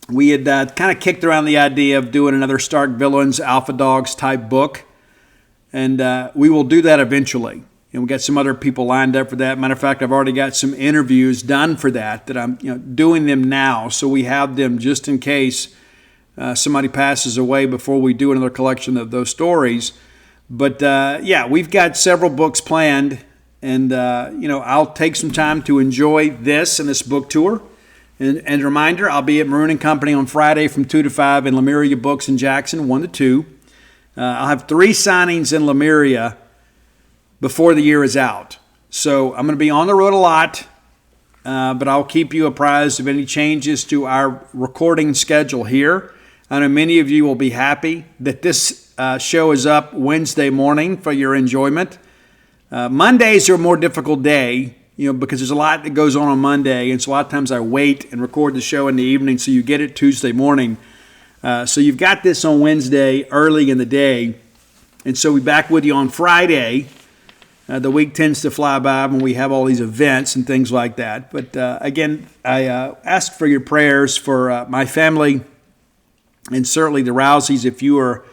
We had kind of kicked around the idea of doing another Stark Villains, Alpha Dogs type book. And we will do that eventually. And we got some other people lined up for that. Matter of fact, I've already got some interviews done for that I'm doing them now. So we have them just in case somebody passes away before we do another collection of those stories. But we've got several books planned. And, I'll take some time to enjoy this and this book tour. And a reminder, I'll be at Maroon & Company on Friday from 2 to 5 in Lemuria Books in Jackson, 1 to 2. I'll have 3 signings in Lemuria before the year is out. So I'm going to be on the road a lot, but I'll keep you apprised of any changes to our recording schedule here. I know many of you will be happy that this show is up Wednesday morning for your enjoyment. Mondays are a more difficult day, because there's a lot that goes on Monday, and so a lot of times I wait and record the show in the evening so you get it Tuesday morning. So you've got this on Wednesday early in the day, and so we'll be back with you on Friday. The week tends to fly by when we have all these events and things like that. But again, I ask for your prayers for my family and certainly the Rouseys. If you are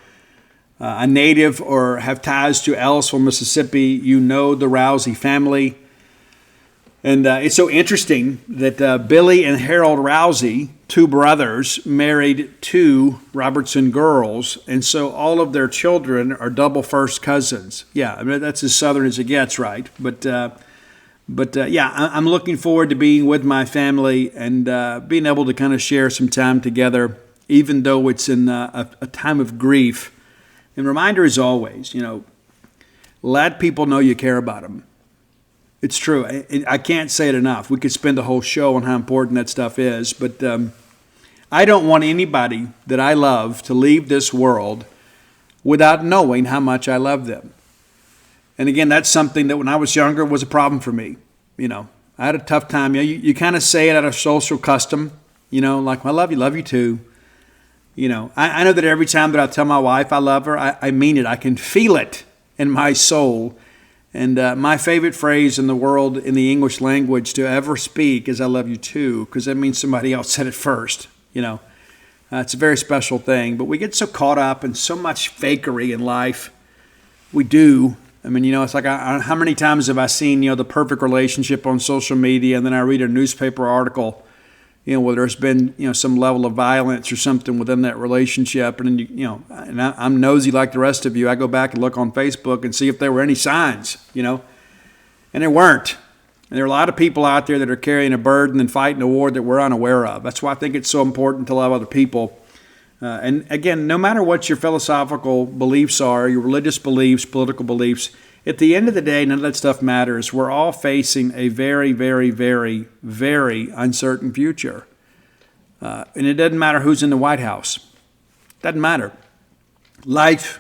a native or have ties to Ellisville, Mississippi, you know the Rousey family. And it's so interesting that Billy and Harold Rousey, 2 brothers, married 2 Robertson girls, and so all of their children are double first cousins. Yeah, I mean, that's as Southern as it gets, right? But I'm looking forward to being with my family and being able to kind of share some time together, even though it's in a time of grief. And reminder as always, let people know you care about them. It's true. I can't say it enough. We could spend a whole show on how important that stuff is. But I don't want anybody that I love to leave this world without knowing how much I love them. And again, that's something that when I was younger was a problem for me. I had a tough time. You kind of say it out of social custom, like, I love you too. I know that every time that I tell my wife I love her, I mean it. I can feel it in my soul. And my favorite phrase in the world, in the English language, to ever speak is I love you too, because that means somebody else said it first. It's a very special thing. But we get so caught up in so much fakery in life. We do. I mean, it's like how many times have I seen, the perfect relationship on social media, and then I read a newspaper article, where there's been, some level of violence or something within that relationship. And then, and I'm nosy like the rest of you. I go back and look on Facebook and see if there were any signs, and there weren't. And there are a lot of people out there that are carrying a burden and fighting a war that we're unaware of. That's why I think it's so important to love other people. And again, no matter what your philosophical beliefs are, your religious beliefs, political beliefs, at the end of the day, none of that stuff matters. We're all facing a very, very, very, very uncertain future. And it doesn't matter who's in the White House. It doesn't matter. Life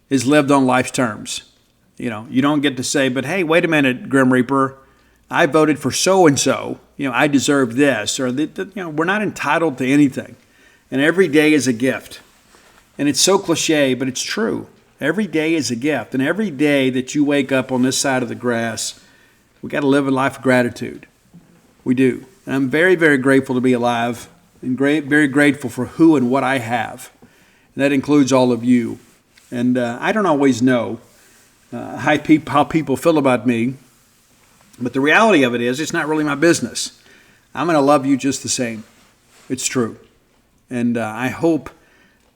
is lived on life's terms. You don't get to say, but hey, wait a minute, Grim Reaper, I voted for so-and-so. I deserve this. Or, we're not entitled to anything. And every day is a gift. And it's so cliche, but it's true. Every day is a gift. And every day that you wake up on this side of the grass, we got to live a life of gratitude. We do. And I'm very, very grateful to be alive and very grateful for who and what I have. And that includes all of you. And I don't always know how people feel about me. But the reality of it is, it's not really my business. I'm going to love you just the same. It's true. And I hope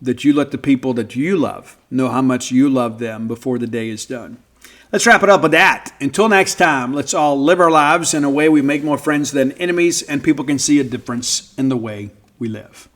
that you let the people that you love know how much you love them before the day is done. Let's wrap it up with that. Until next time, let's all live our lives in a way we make more friends than enemies, and people can see a difference in the way we live.